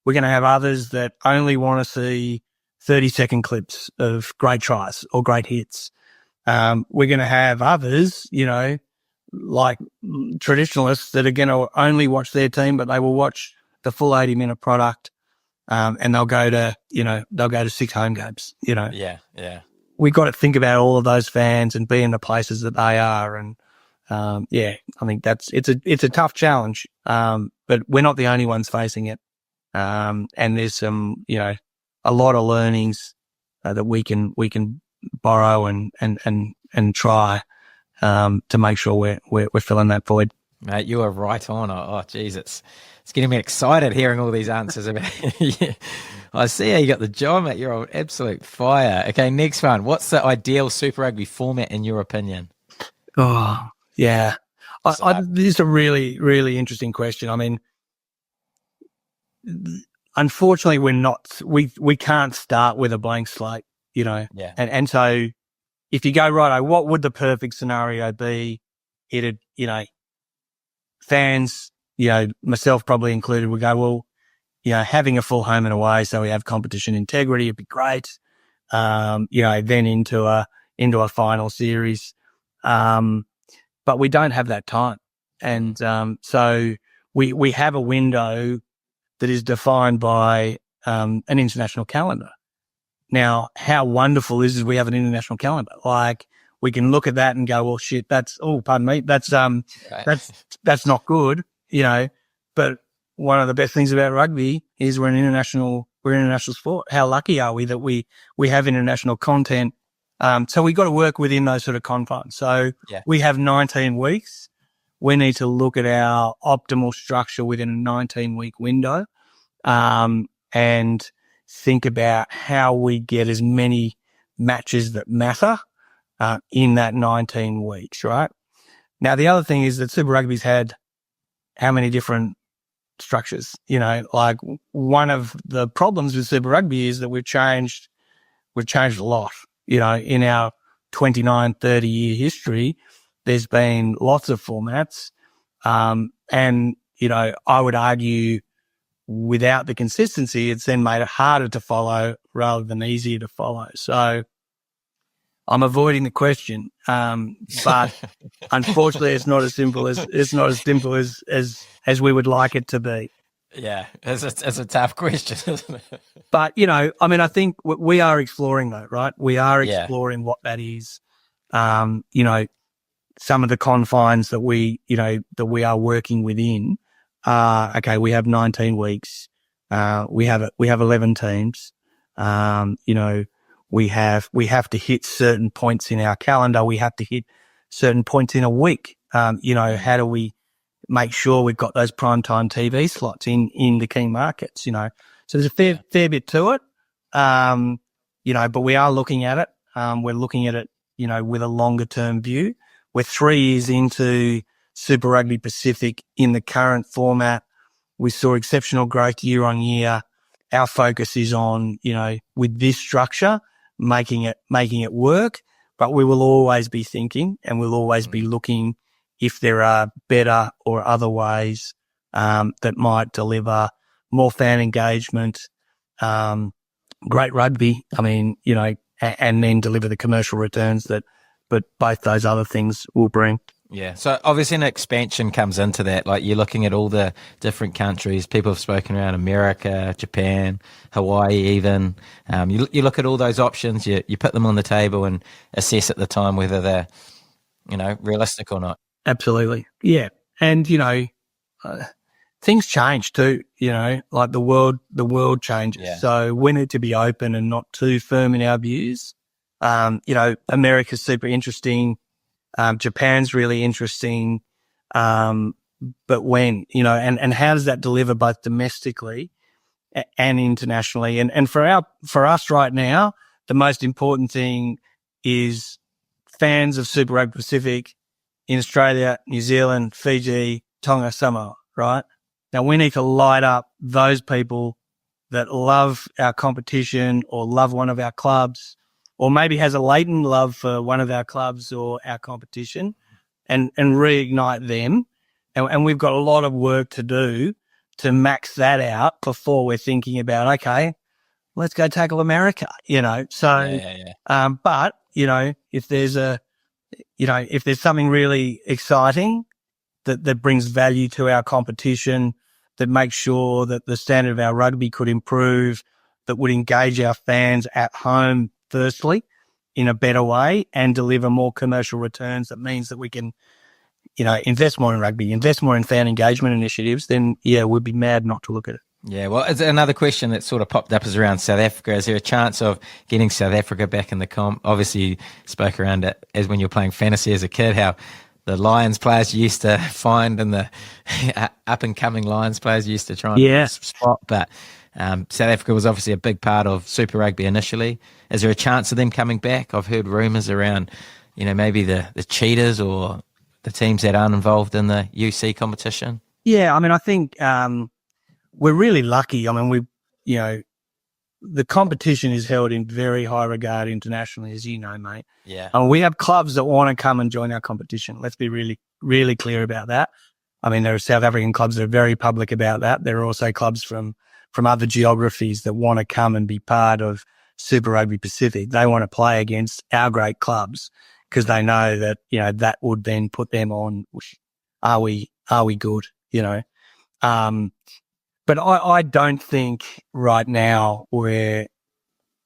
We're going to have others that only want to see 30-second clips of great tries or great hits. We're going to have others, like traditionalists that are going to only watch their team, but they will watch the full 80-minute product. And they'll go to 6 home games, Yeah. Yeah. We got to think about all of those fans and be in the places that they are. And, I think it's a tough challenge. But we're not the only ones facing it. And there's some, a lot of learnings that we can borrow and try, to make sure we're filling that void. Mate, you are right on. Oh, geez, it's getting me excited hearing all these answers about yeah. I see how you got the job, mate. You're on absolute fire. Okay, next one. What's the ideal Super Rugby format in your opinion? Oh, yeah. This is a really, really interesting question. I mean, unfortunately, we can't start with a blank slate, Yeah. And so if you go, right, what would the perfect scenario be? It'd, fans, myself probably included, would go, well, having a full home and away so we have competition integrity would be great. Then into a final series. But we don't have that time. And so we have a window that is defined by an international calendar. Now, how wonderful is we have an international calendar? Like, we can look at that and go, well, shit, that's not good, but one of the best things about rugby is we're an international sport. How lucky are we that we have international content? So we got to work within those sort of confines. So we have 19 weeks. We need to look at our optimal structure within a 19-week window, and think about how we get as many matches that matter in that 19 weeks, right? Now, the other thing is that Super Rugby's had how many different structures? Like, one of the problems with Super Rugby is that we've changed a lot. In our 29, 30-year history, there's been lots of formats. And, I would argue without the consistency, it's then made it harder to follow rather than easier to follow. So I'm avoiding the question, but unfortunately, it's not as simple as we would like it to be. Yeah, it's a tough question, isn't it? But I think we are exploring that, right? We are exploring what that is. Some of the confines that we are working within. Okay, we have 19 weeks. We have 11 teams. We have to hit certain points in our calendar. We have to hit certain points in a week. How do we make sure we've got those primetime TV slots in the key markets, you know. So there's a fair bit to it, you know, but we are looking at it. We're looking at it, you know, with a longer term view. We're 3 years into Super Rugby Pacific in the current format. We saw exceptional growth year on year. Our focus is on, you know, with this structure, making it work, but we will always be thinking and we'll always be looking if there are better or other ways that might deliver more fan engagement, great rugby. I mean, you know, and then deliver the commercial returns but both those other things will bring. Yeah. So obviously an expansion comes into that. Like you're looking at all the different countries. People have spoken around America, Japan, Hawaii even. You look at all those options, you put them on the table and assess at the time whether they're, you know, realistic or not. Absolutely. Yeah. And, you know, things change too, you know, like the world changes. Yeah. So we need to be open and not too firm in our views. You know, America's super interesting. Japan's really interesting. But when, you know, and how does that deliver both domestically and internationally? And for us right now, the most important thing is fans of Super Rugby Pacific in Australia, New Zealand, Fiji, Tonga, Samoa, right? Now we need to light up those people that love our competition or love one of our clubs, or maybe has a latent love for one of our clubs or our competition, and reignite them. And we've got a lot of work to do to max that out before we're thinking about, okay, let's go tackle America, you know. So, but, you know, if there's something really exciting that brings value to our competition, that makes sure that the standard of our rugby could improve, that would engage our fans at home firstly in a better way and deliver more commercial returns, that means that we can, you know, invest more in rugby, invest more in fan engagement initiatives, then yeah, we'd be mad not to look at it. Yeah, well, it's another question that sort of popped up is around South Africa. Is there a chance of getting South Africa back in the comp? Obviously, you spoke around it as when you were playing fantasy as a kid, how the Lions players you used to find and the up-and-coming Lions players you used to try and spot. But South Africa was obviously a big part of Super Rugby initially. Is there a chance of them coming back? I've heard rumours around, you know, maybe the Cheetahs or the teams that aren't involved in the UC competition. Yeah, I mean, I think we're really lucky. I mean, you know, the competition is held in very high regard internationally, as you know, mate. Yeah. And we have clubs that want to come and join our competition. Let's be really, really clear about that. I mean, there are South African clubs that are very public about that. There are also clubs from other geographies that want to come and be part of Super Rugby Pacific. They want to play against our great clubs because they know that, you know, that would then put them on, are we good, you know? But I don't think right now we're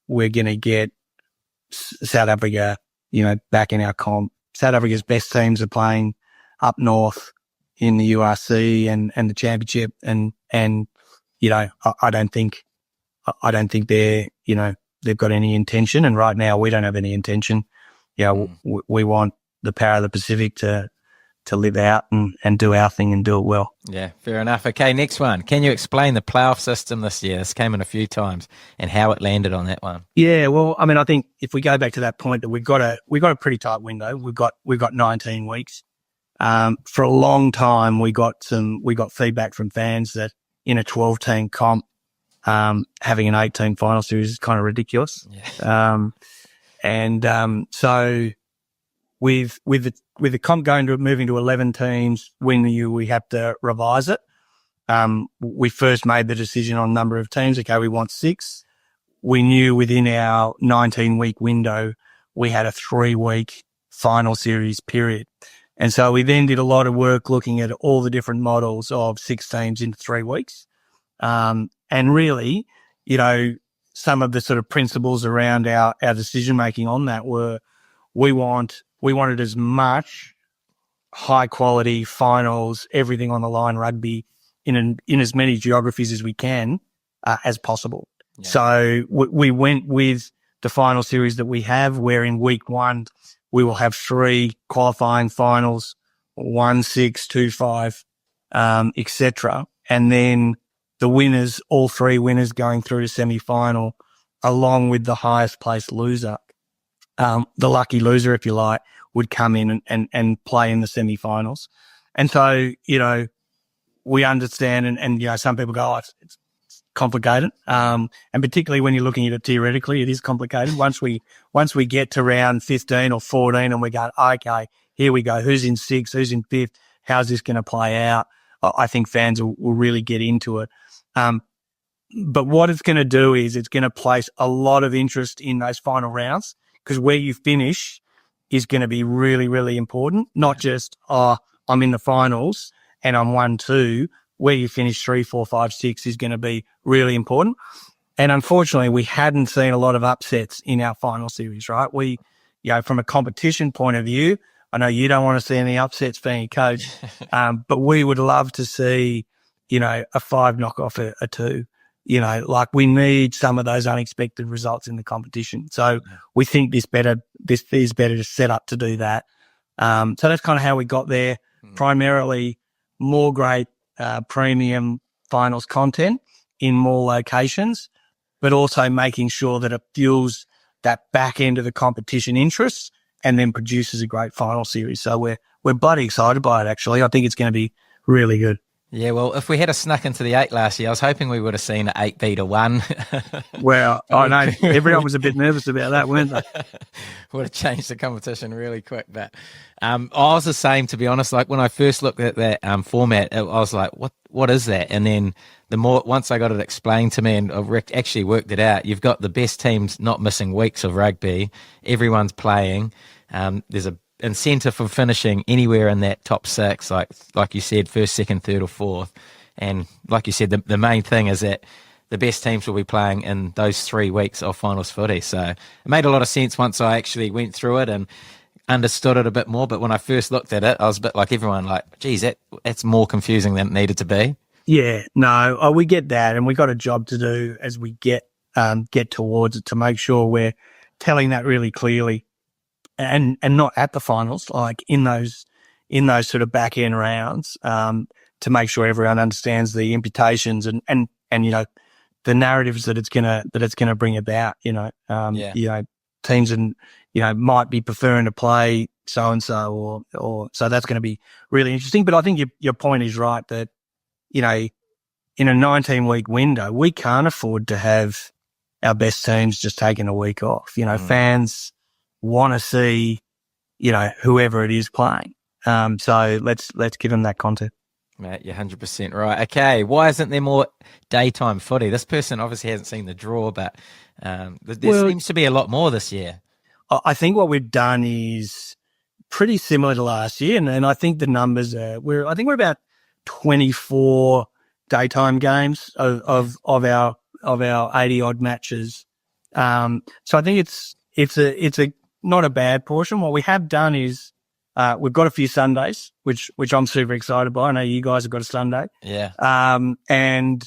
going to get South Africa, you know, back in our comp. South Africa's best teams are playing up north in the URC and the championship. And, you know, I don't think they're, you know, they've got any intention. And right now we don't have any intention. You know, we want the power of the Pacific to live out and do our thing and do it well. Yeah, fair enough. Okay, next one. Can you explain the playoff system this year? This came in a few times and how it landed on that one. Yeah, well, I mean, I think if we go back to that point that we've got a pretty tight window. We've got 19 weeks. For a long time, we got feedback from fans that in a 12-team comp, having an 8-team final series is kind of ridiculous. Yeah. So with the comp moving to 11 teams, we knew we had to revise it. We first made the decision on number of teams. Okay, we want 6. We knew within our 19-week window, we had a 3-week final series period. And so we then did a lot of work looking at all the different models of 6 teams in 3 weeks. And really, you know, some of the sort of principles around our decision-making on that were we wanted as much high quality finals, everything on the line rugby in as many geographies as we can, as possible. Yeah. So we went with the final series that we have, where in week 1, we will have 3 qualifying finals, 1, 6, 2, 5, etc. And then the winners, all three winners going through to semi-final, along with the highest placed loser, the lucky loser, if you like, would come in and play in the semi-finals. And so, we understand and some people go, it's complicated. And particularly when you're looking at it theoretically, it is complicated. Once we get to round 15 or 14 and we go, okay, here we go. Who's in sixth? Who's in fifth? How's this going to play out? I think fans will really get into it. But what it's going to do is it's going to place a lot of interest in those final rounds, because where you finish is going to be really, really important. Not just, I'm in the finals and I'm 1-2. Where you finish 3, 4, 5, 6 is going to be really important. And unfortunately, we hadn't seen a lot of upsets in our final series, right? We, from a competition point of view, I know you don't want to see any upsets being a coach, but we would love to see, a 5 knock off a 2. We need some of those unexpected results in the competition. So we think this is better to set up to do that. So that's kind of how we got there. Primarily more great premium finals content in more locations, but also making sure that it fuels that back end of the competition interests and then produces a great final series. So we're bloody excited by it, actually. I think it's going to be really good. Yeah, well, if we had a snuck into the 8 last year, I was hoping we would have seen an 8-1. Well, I know everyone was a bit nervous about that, weren't they? Would have changed the competition really quick. But I was the same, to be honest. Like when I first looked at that format, I was like, what is that? And then once I got it explained to me and I actually worked it out, you've got the best teams not missing weeks of rugby. Everyone's playing. There's a incentive for finishing anywhere in that top 6, like you said, first, second, third or fourth. And like you said, the main thing is that the best teams will be playing in those 3 weeks of finals footy. So it made a lot of sense once I actually went through it and understood it a bit more. But when I first looked at it, I was a bit like everyone, like, geez, that's more confusing than it needed to be. Yeah, no, we get that, and we got a job to do as we get towards it to make sure we're telling that really clearly. And not at the finals, like in those sort of back end rounds, to make sure everyone understands the imputations and the narratives that it's gonna bring about. Teams and might be preferring to play so and so or so that's going to be really interesting. But I think your point is right that in a 19-week window we can't afford to have our best teams just taking a week off. Fans want to see, whoever it is playing. So let's give them that content. Mate, you're 100% right. Okay, why isn't there more daytime footy? This person obviously hasn't seen the draw, but there seems to be a lot more this year. I think what we've done is pretty similar to last year, and I think the numbers we're about 24 daytime games of our 80 odd matches. So I think it's a not a bad portion. What we have done is we've got a few Sundays, which I'm super excited by. I know you guys have got a Sunday. Yeah. And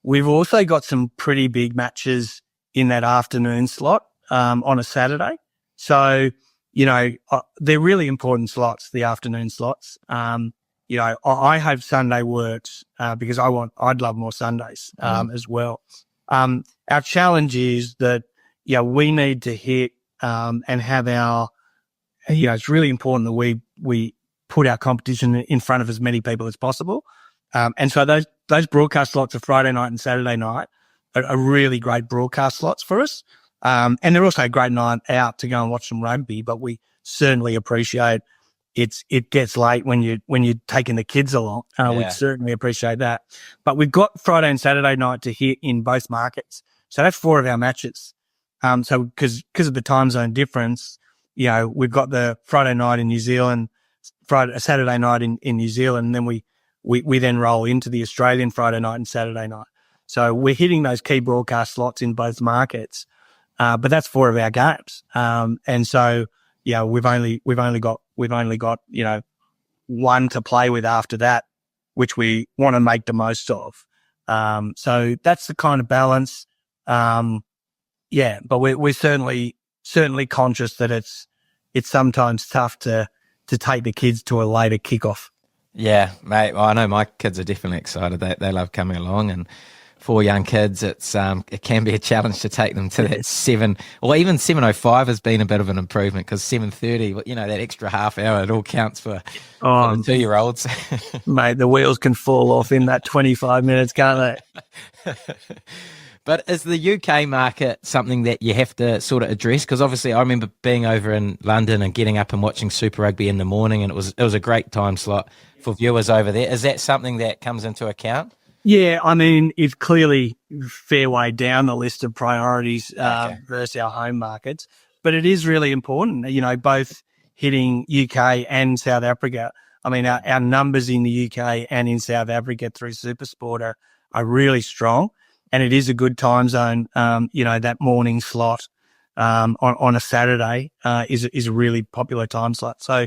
we've also got some pretty big matches in that afternoon slot on a Saturday. So, they're really important slots, the afternoon slots. I hope Sunday works because I'd love more Sundays as well. Our challenge is that, we need to hit and have our, it's really important that we put our competition in front of as many people as possible. And so those broadcast slots of Friday night and Saturday night are really great broadcast slots for us. And they're also a great night out to go and watch some rugby, but we certainly appreciate it gets late when you're taking the kids along. We certainly appreciate that. But we've got Friday and Saturday night to hit in both markets. So that's 4 of our matches. So because of the time zone difference, we've got the Friday night in New Zealand, Saturday night in New Zealand, and then we then roll into the Australian Friday night and Saturday night. So we're hitting those key broadcast slots in both markets. But that's 4 of our games. And so, we've only got, one to play with after that, which we want to make the most of. So that's the kind of balance. But we're certainly conscious that it's sometimes tough to take the kids to a later kickoff. Yeah, mate. Well, I know my kids are definitely excited. They love coming along, and for young kids, it can be a challenge to take them to that 7 or even 7:05 has been a bit of an improvement because 7:30, that extra half hour, it all counts for the 2-year-olds. Mate, the wheels can fall off in that 25 minutes, can't they? But is the UK market something that you have to sort of address? Because obviously, I remember being over in London and getting up and watching Super Rugby in the morning, and it was a great time slot for viewers over there. Is that something that comes into account? Yeah, I mean, it's clearly fair way down the list of priorities versus our home markets, but it is really important, both hitting UK and South Africa. I mean, our numbers in the UK and in South Africa through SuperSport are really strong, and it is a good time zone. That morning slot on a Saturday is a really popular time slot. So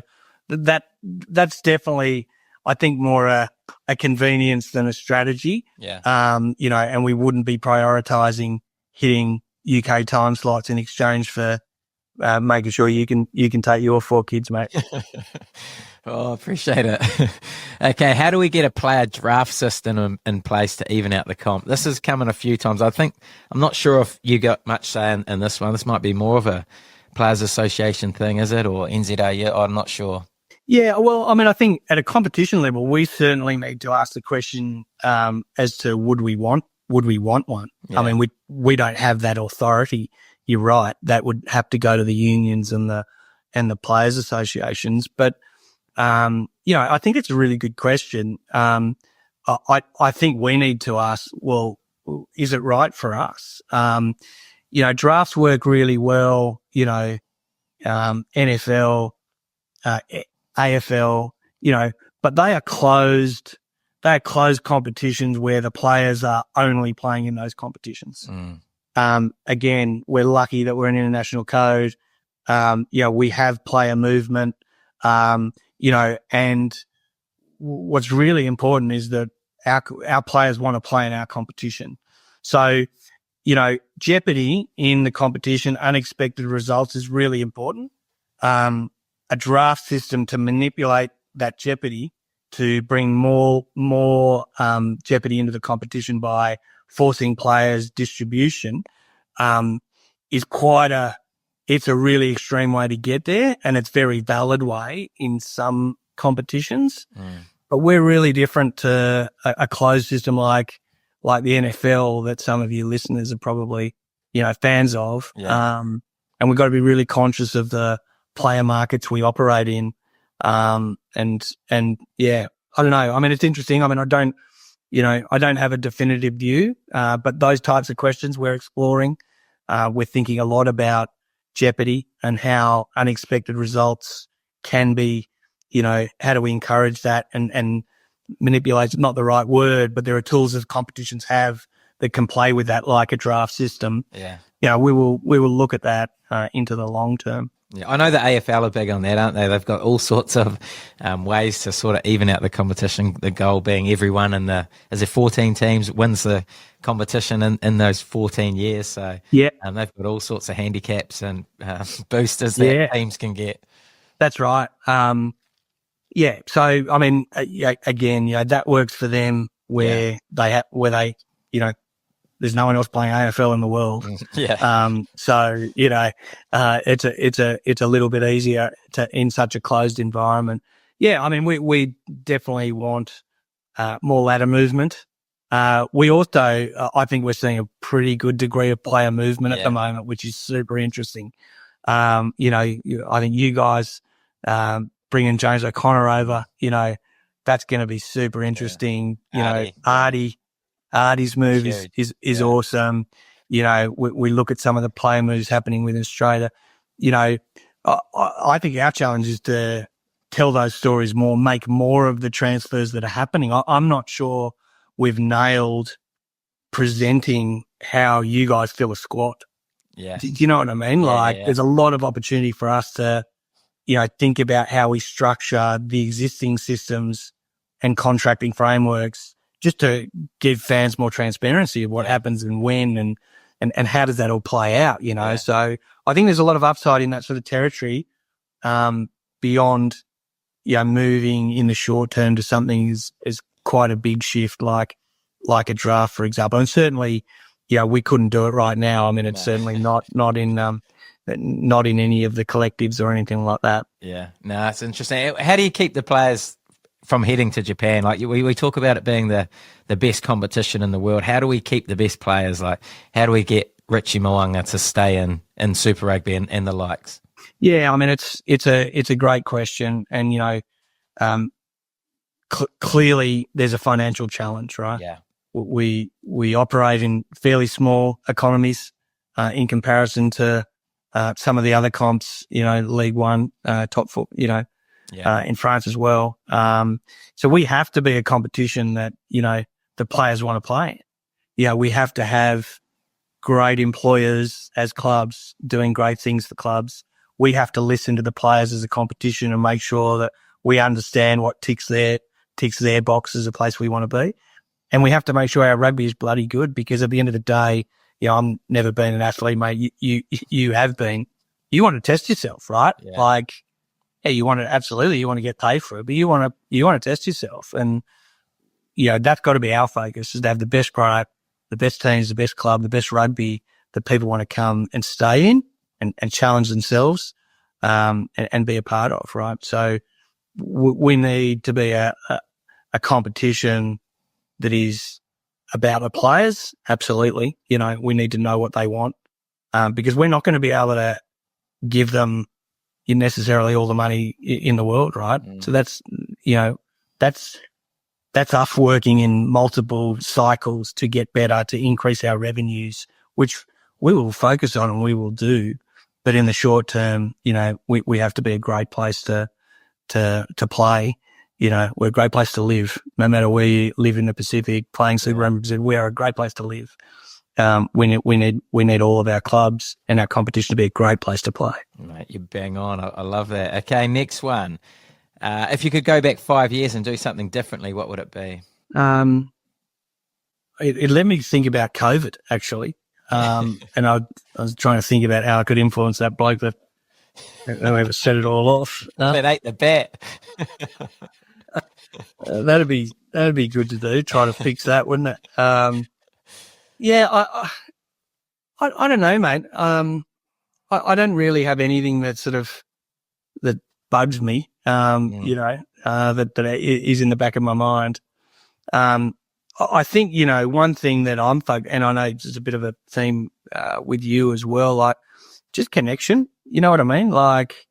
that's definitely, I think, more a convenience than a strategy. Yeah. And we wouldn't be prioritizing hitting UK time slots in exchange for making sure you can take your 4 kids, mate. Oh, I appreciate it. Okay, how do we get a player draft system in place to even out the comp? This has come in a few times. I'm not sure if you got much say in this one. This might be more of a Players Association thing, is it, or NZAU? I'm not sure. Yeah, well, I mean, I think at a competition level, we certainly need to ask the question as to would we want one? Yeah. I mean, we don't have that authority. You're right. That would have to go to the unions and the players associations. But I think it's a really good question. I think we need to ask, well, is it right for us? Drafts work really well. NFL. AFL, but they are closed competitions where the players are only playing in those competitions. Again, we're lucky that we're an international code. We have player movement, and what's really important is that our players want to play in our competition. So, jeopardy in the competition, unexpected results is really important. A draft system to manipulate that jeopardy to bring more jeopardy into the competition by forcing players distribution is it's a really extreme way to get there, and it's a very valid way in some competitions. But we're really different to a closed system like the NFL that some of you listeners are probably fans of. Yeah. And we've got to be really conscious of the player markets we operate in. And yeah, I don't know. I mean, it's interesting. I mean, I don't have a definitive view, but those types of questions we're exploring. We're thinking a lot about jeopardy and how unexpected results can be, how do we encourage that and manipulate is not the right word, but there are tools that competitions have that can play with that, like a draft system. Yeah. We will look at that into the long term. Yeah, I know the AFL are big on that, aren't they? They've got all sorts of ways to sort of even out the competition, the goal being everyone as there 14 teams wins the competition in those 14 years. So yeah, they've got all sorts of handicaps and boosters that teams can get. That's right. Yeah. So, I mean, again, that works for them where they there's no one else playing AFL in the world. Yeah. So, it's a little bit easier in such a closed environment. Yeah. I mean, we definitely want more ladder movement. We also, I think we're seeing a pretty good degree of player movement at the moment, which is super interesting. I think you guys, bringing James O'Connor over, that's going to be super interesting. Artie's move is awesome. We look at some of the player moves happening with Australia. I think our challenge is to tell those stories more, make more of the transfers that are happening. I'm not sure we've nailed presenting how you guys fill a squad. Yeah. Do you know what I mean? There's a lot of opportunity for us to, think about how we structure the existing systems and contracting frameworks just to give fans more transparency of what happens and when and how does that all play out, So I think there's a lot of upside in that sort of territory beyond moving in the short term to something is quite a big shift, like a draft, for example. And certainly, we couldn't do it right now. I mean, it's certainly not in any of the collectives or anything like that. Yeah, no, it's interesting. How do you keep the players from heading to Japan? Like we talk about it being the best competition in the world. How do we keep the best players? Like, how do we get Richie Mo'unga to stay in Super Rugby and the likes? Yeah, I mean, it's a great question, and clearly there's a financial challenge, right? Yeah, we operate in fairly small economies in comparison to some of the other comps, League One, top four, in France as well. So we have to be a competition that the players want to play. We have to have great employers as clubs doing great things for clubs. We have to listen to the players as a competition and make sure that we understand what ticks their box as a place we want to be. And we have to make sure our rugby is bloody good, because at the end of the day, I'm never been an athlete, mate. You have been. You want to test yourself, right? Yeah. Like, you want to get paid for it, but you want to test yourself. And, that's got to be our focus, is to have the best product, the best teams, the best club, the best rugby that people want to come and stay in and challenge themselves, and be a part of, right? So we need to be a competition that is about the players. Absolutely. We need to know what they want, because we're not going to be able to give them necessarily all the money in the world, right? So that's us working in multiple cycles to get better, to increase our revenues, which we will focus on and we will do. But in the short term, we have to be a great place to play. We're a great place to live. No matter where you live in the Pacific, playing Super Rugby, we are a great place to live. We need all of our clubs and our competition to be a great place to play. Mate, you bang on. I love that. Okay, next one. If you could go back 5 years and do something differently, what would it be? It let me think about COVID, actually. And I was trying to think about how I could influence that bloke that whoever set it all off. That ate the bat. That'd be good to do. Try to fix that, wouldn't it? Yeah, I don't know, mate. I don't really have anything that bugs me. That is in the back of my mind. I think, one thing that I'm and I know it's a bit of a theme with you as well, like just connection. You know what I mean? Like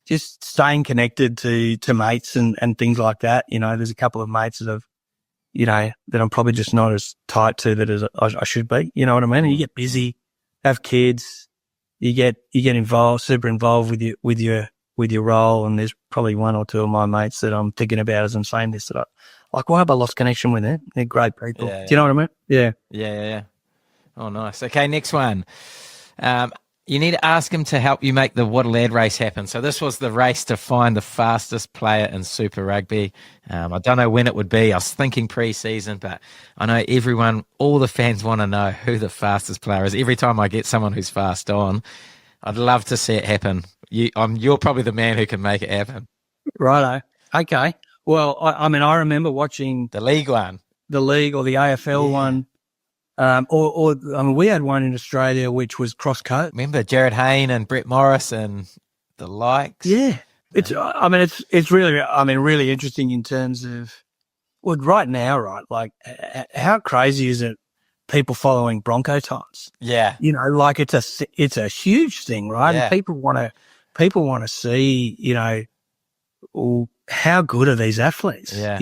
just staying connected to mates and things like that. There's a couple of mates that that I'm probably just not as tight to that as I should be. You know what I mean? And you get busy, have kids, you get involved, super involved with your role. And there's probably one or two of my mates that I'm thinking about as I'm saying this, that why have I lost connection with them? They're great people. Yeah, Do you know what I mean? Yeah. Yeah. Oh, nice. Okay, next one. You need to ask him to help you make the What a Lad race happen. So this was the race to find the fastest player in Super Rugby. I don't know when it would be. I was thinking pre-season, but I know all the fans want to know who the fastest player is. Every time I get someone who's fast on, I'd love to see it happen. You're probably the man who can make it happen. Righto. Okay. Well, I remember watching the league one, the league or the AFL one. We had one in Australia which was cross coat. Remember Jared Hayne and Brett Morris and the likes? Yeah. It's really interesting in terms of, well, right now, right? Like how crazy is it people following Bronco times? Yeah. Like it's a huge thing, right? Yeah. And people want to see, how good are these athletes? Yeah.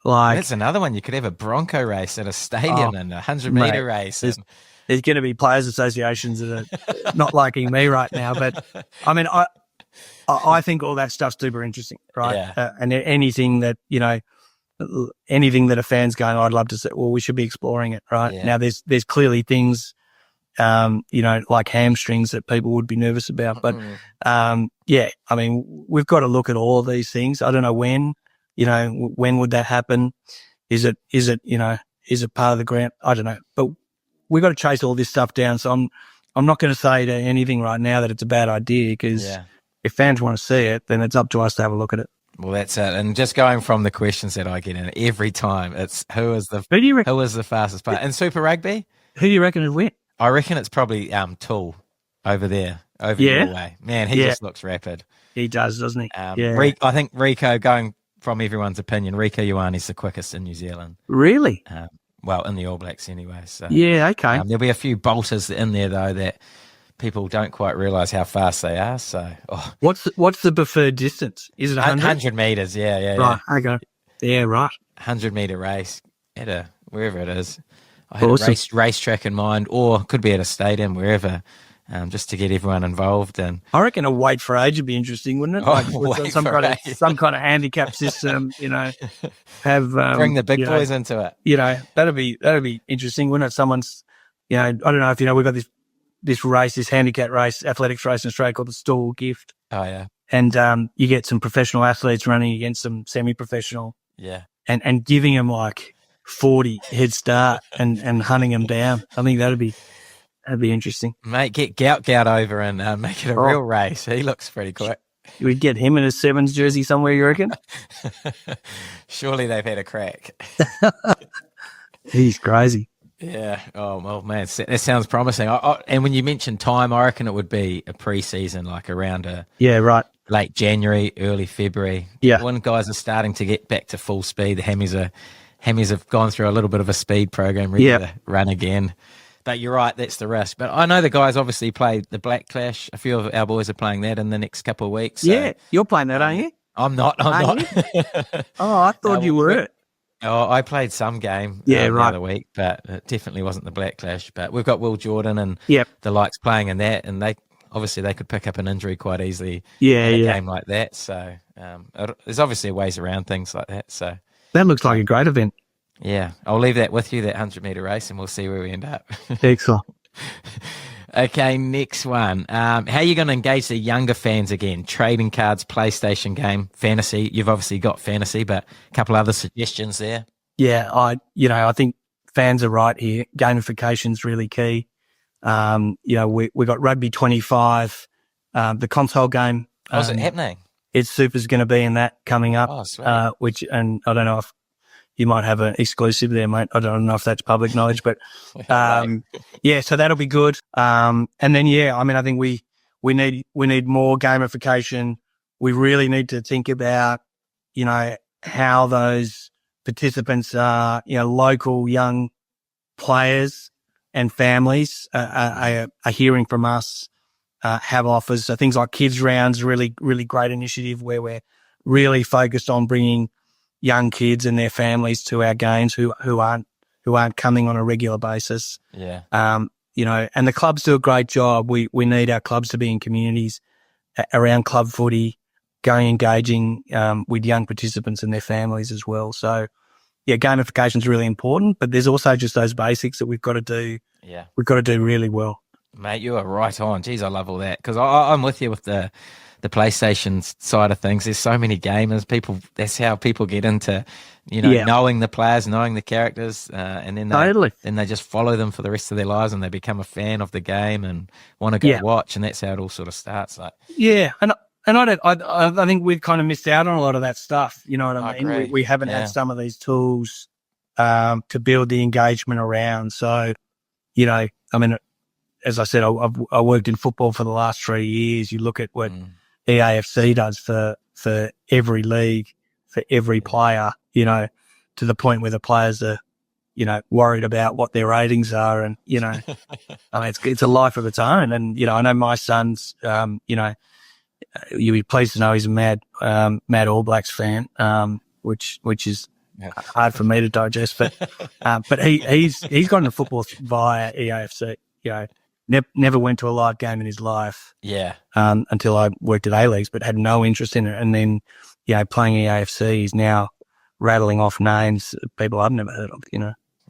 Like that's another one. You could have a Bronco race at a stadium and a 100-meter race. There's going to be players associations that are not liking me right now, but I think all that stuff's super interesting, right? Yeah. And anything that a fan's going, I'd love to say, well, we should be exploring it, right? Yeah. Now there's clearly things, like hamstrings that people would be nervous about. But, we've got to look at all of these things. I don't know when would that happen? Is it part of the grant? I don't know, but we've got to chase all this stuff down. So I'm not going to say to anything right now that it's a bad idea, because if fans want to see it, then it's up to us to have a look at it. Well, that's it. And just going from the questions that I get in every time, it's who is the fastest player in Super Rugby? Who do you reckon would win? I reckon it's probably Tool over there, over Yeah. your way. Man, he just looks rapid. He does, doesn't he? I think Rico, going from everyone's opinion, Rico Ioane's the quickest in New Zealand. Really? Well, in the All Blacks anyway. So yeah, okay. There'll be a few bolters in there though that people don't quite realise how fast they are. So what's the preferred distance? Is it 100? 100 metres? Yeah. Right. Okay. Yeah. Right. 100-metre race at wherever it is. I had a racetrack in mind, or could be at a stadium, wherever. Just to get everyone involved. And I reckon a weight for age would be interesting, wouldn't it? With some kind of handicap system, have bring the big boys into it. That'd be interesting, wouldn't it? Someone's, I don't know if we've got this race, this handicap race, athletics race in Australia called the Stall Gift. Oh yeah, and you get some professional athletes running against some semi-professional. Yeah, and giving them like 40 head start and hunting them down. I think that'd be interesting. Mate, get Gout over and make it a real race. He looks pretty quick. We'd get him in a Sevens jersey somewhere, you reckon? Surely they've had a crack. He's crazy. Yeah. Oh, well, man, that sounds promising. And when you mentioned time, I reckon it would be a pre-season, like around late January, early February. Yeah. When guys are starting to get back to full speed, the Hammies have gone through a little bit of a speed program, ready to run again. But you're right, that's the risk. But I know the guys obviously played the Black Clash. A few of our boys are playing that in the next couple of weeks. So, yeah, you're playing that, aren't you? I'm not. Oh, I thought you were. I played some game the other week, but it definitely wasn't the Black Clash. But we've got Will Jordan and the likes playing in that, and they could pick up an injury quite easily in a game like that. So there's obviously ways around things like that. So that looks like a great event. Yeah, I'll leave that with you, that 100-metre race, and we'll see where we end up. Excellent. Okay, next one. How are you going to engage the younger fans again? Trading cards, PlayStation game, fantasy. You've obviously got fantasy, but a couple other suggestions there. Yeah, I think fans are right here. Gamification's really key. We got Rugby 25, the console game. How's it happening? It's Super's going to be in that coming up. Oh, sweet. And I don't know if you might have an exclusive there, mate. I don't know if that's public knowledge, but so that'll be good. And then I think we need more gamification. We really need to think about how those participants are, local young players and families are hearing from us, have offers. So things like kids rounds, really, really great initiative where we're really focused on bringing young kids and their families to our games who aren't coming on a regular basis. Yeah. And the clubs do a great job. We need our clubs to be in communities around club footy, engaging with young participants and their families as well. So gamification is really important, but there's also just those basics that we've got to do. Yeah. We've got to do really well. Mate, you are right on. Jeez, I love all that because I'm with you with the PlayStation side of things. There's so many gamers. That's how people get into, knowing the players, knowing the characters, and then they just follow them for the rest of their lives, and they become a fan of the game and want to go watch, and that's how it all sort of starts. Like, and I think we've kind of missed out on a lot of that stuff. You know what I mean? Agree. We haven't had some of these tools to build the engagement around. So, as I said, I worked in football for the last 3 years. You look at what EAFC does for every league, for every player, to the point where the players are, worried about what their ratings are. And, it's a life of its own. And, I know my son's, you'd be pleased to know he's a mad All Blacks fan, which is hard for me to digest. But he's gone into football via EAFC, Never went to a live game in his life. Yeah. Until I worked at A-Leagues, but had no interest in it. And then, playing EAFC, he's now rattling off names of people I've never heard of,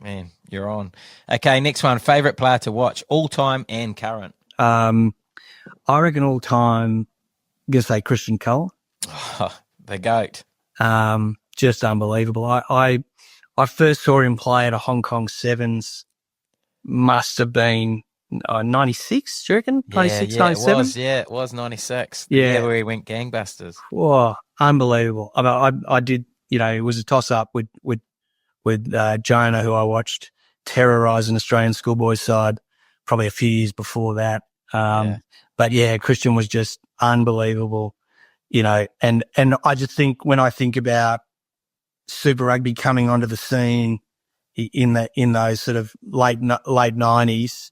Man, you're on. Okay, next one. Favourite player to watch, all time and current? I reckon all time, I'm going to say Christian Cole. Oh, the GOAT. Just unbelievable. I first saw him play at a Hong Kong Sevens, must have been 96, do you reckon? 96, 97? It was 96. Yeah. Where he went gangbusters. Whoa. unbelievable. I mean, I did, it was a toss up with Jonah, who I watched terrorise an Australian schoolboys side probably a few years before that. But yeah, Christian was just unbelievable, and I just think when I think about Super Rugby coming onto the scene in those sort of late 90s,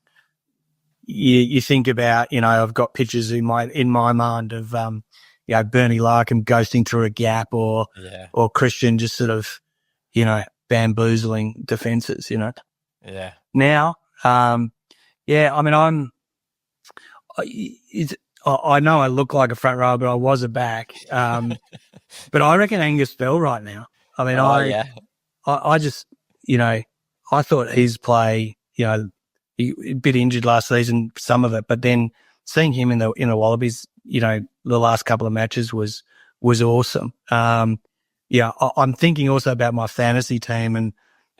you think about, I've got pictures in my mind of, Bernie Larkham ghosting through a gap or Christian just sort of, bamboozling defences, Yeah. Now, I mean, I know I look like a front rower, but I was a back. But I reckon Angus Bell right now. I mean, I just, I thought his play, a bit injured last season, some of it, but then seeing him in the Wallabies, the last couple of matches was awesome. I'm thinking also about my fantasy team, and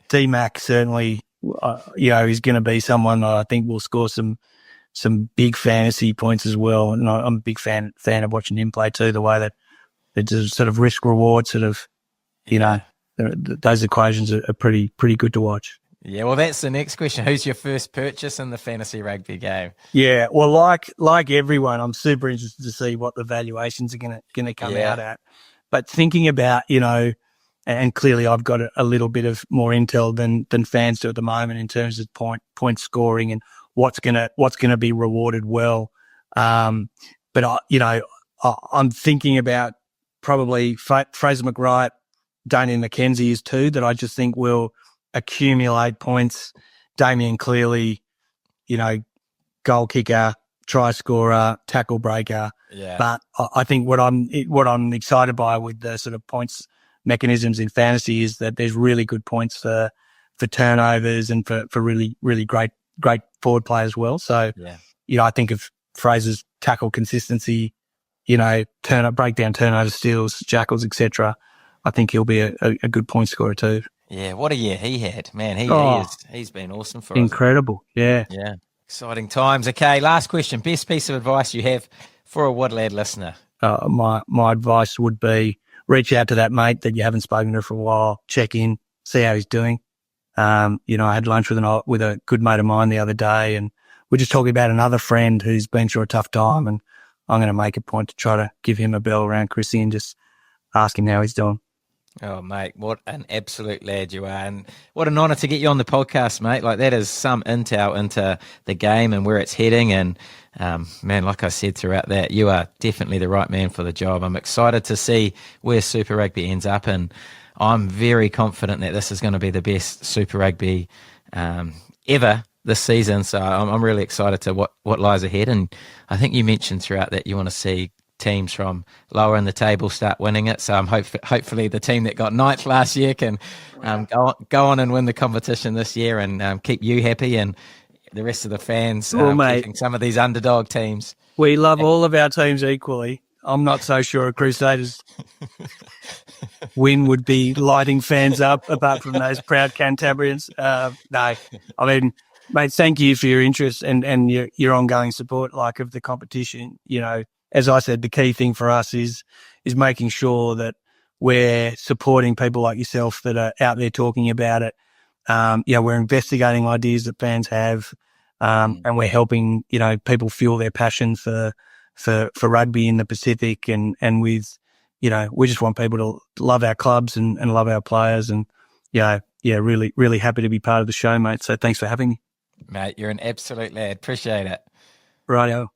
D-Mac certainly, is going to be someone that I think will score some big fantasy points as well. And I'm a big fan of watching him play too, the way that it's sort of risk reward sort of, those equations are pretty good to watch. Yeah, well, that's the next question. Who's your first purchase in the fantasy rugby game? Yeah, well, like everyone, I'm super interested to see what the valuations are going to come out at. But thinking about, and clearly I've got a little bit of more intel than fans do at the moment in terms of point scoring and what's gonna be rewarded well. But I'm thinking about probably Fraser McWright, Damian McKenzie is two that I just think will accumulate points. Damien Clearly, goal kicker, try scorer, tackle breaker. Yeah. But I think what I'm excited by with the sort of points mechanisms in fantasy is that there's really good points for turnovers and for really, really great forward play as well. So, I think of Fraser's tackle consistency, breakdown turnovers, steals, jackals, etc. I think he'll be a good point scorer too. Yeah, what a year he had, man. He's been awesome for us. Incredible, yeah. Yeah, exciting times. Okay, last question. Best piece of advice you have for a Woodlad listener? My advice would be reach out to that mate that you haven't spoken to for a while, check in, see how he's doing. I had lunch with a good mate of mine the other day, and we're just talking about another friend who's been through a tough time, and I'm going to make a point to try to give him a bell around Chrissy and just ask him how he's doing. Oh, mate, what an absolute lad you are. And what an honour to get you on the podcast, mate. Like, that is some intel into the game and where it's heading. And, man, like I said throughout that, you are definitely the right man for the job. I'm excited to see where Super Rugby ends up, and I'm very confident that this is going to be the best Super Rugby ever this season. So I'm really excited to what lies ahead. And I think you mentioned throughout that you want to see teams from lower in the table start winning it. So I'm hopefully the team that got ninth last year can go on and win the competition this year and keep you happy and the rest of the fans keeping some of these underdog teams. We love all of our teams equally. I'm not so sure a Crusaders win would be lighting fans up apart from those proud Cantabrians. No, I mean, mate, thank you for your interest and your ongoing support of the competition. As I said, the key thing for us is making sure that we're supporting people like yourself that are out there talking about it. We're investigating ideas that fans have, and we're helping, people fuel their passion for rugby in the Pacific. And with, we just want people to love our clubs and love our players. And really, really happy to be part of the show, mate. So thanks for having me. Mate, you're an absolute lad. Appreciate it. Rightio.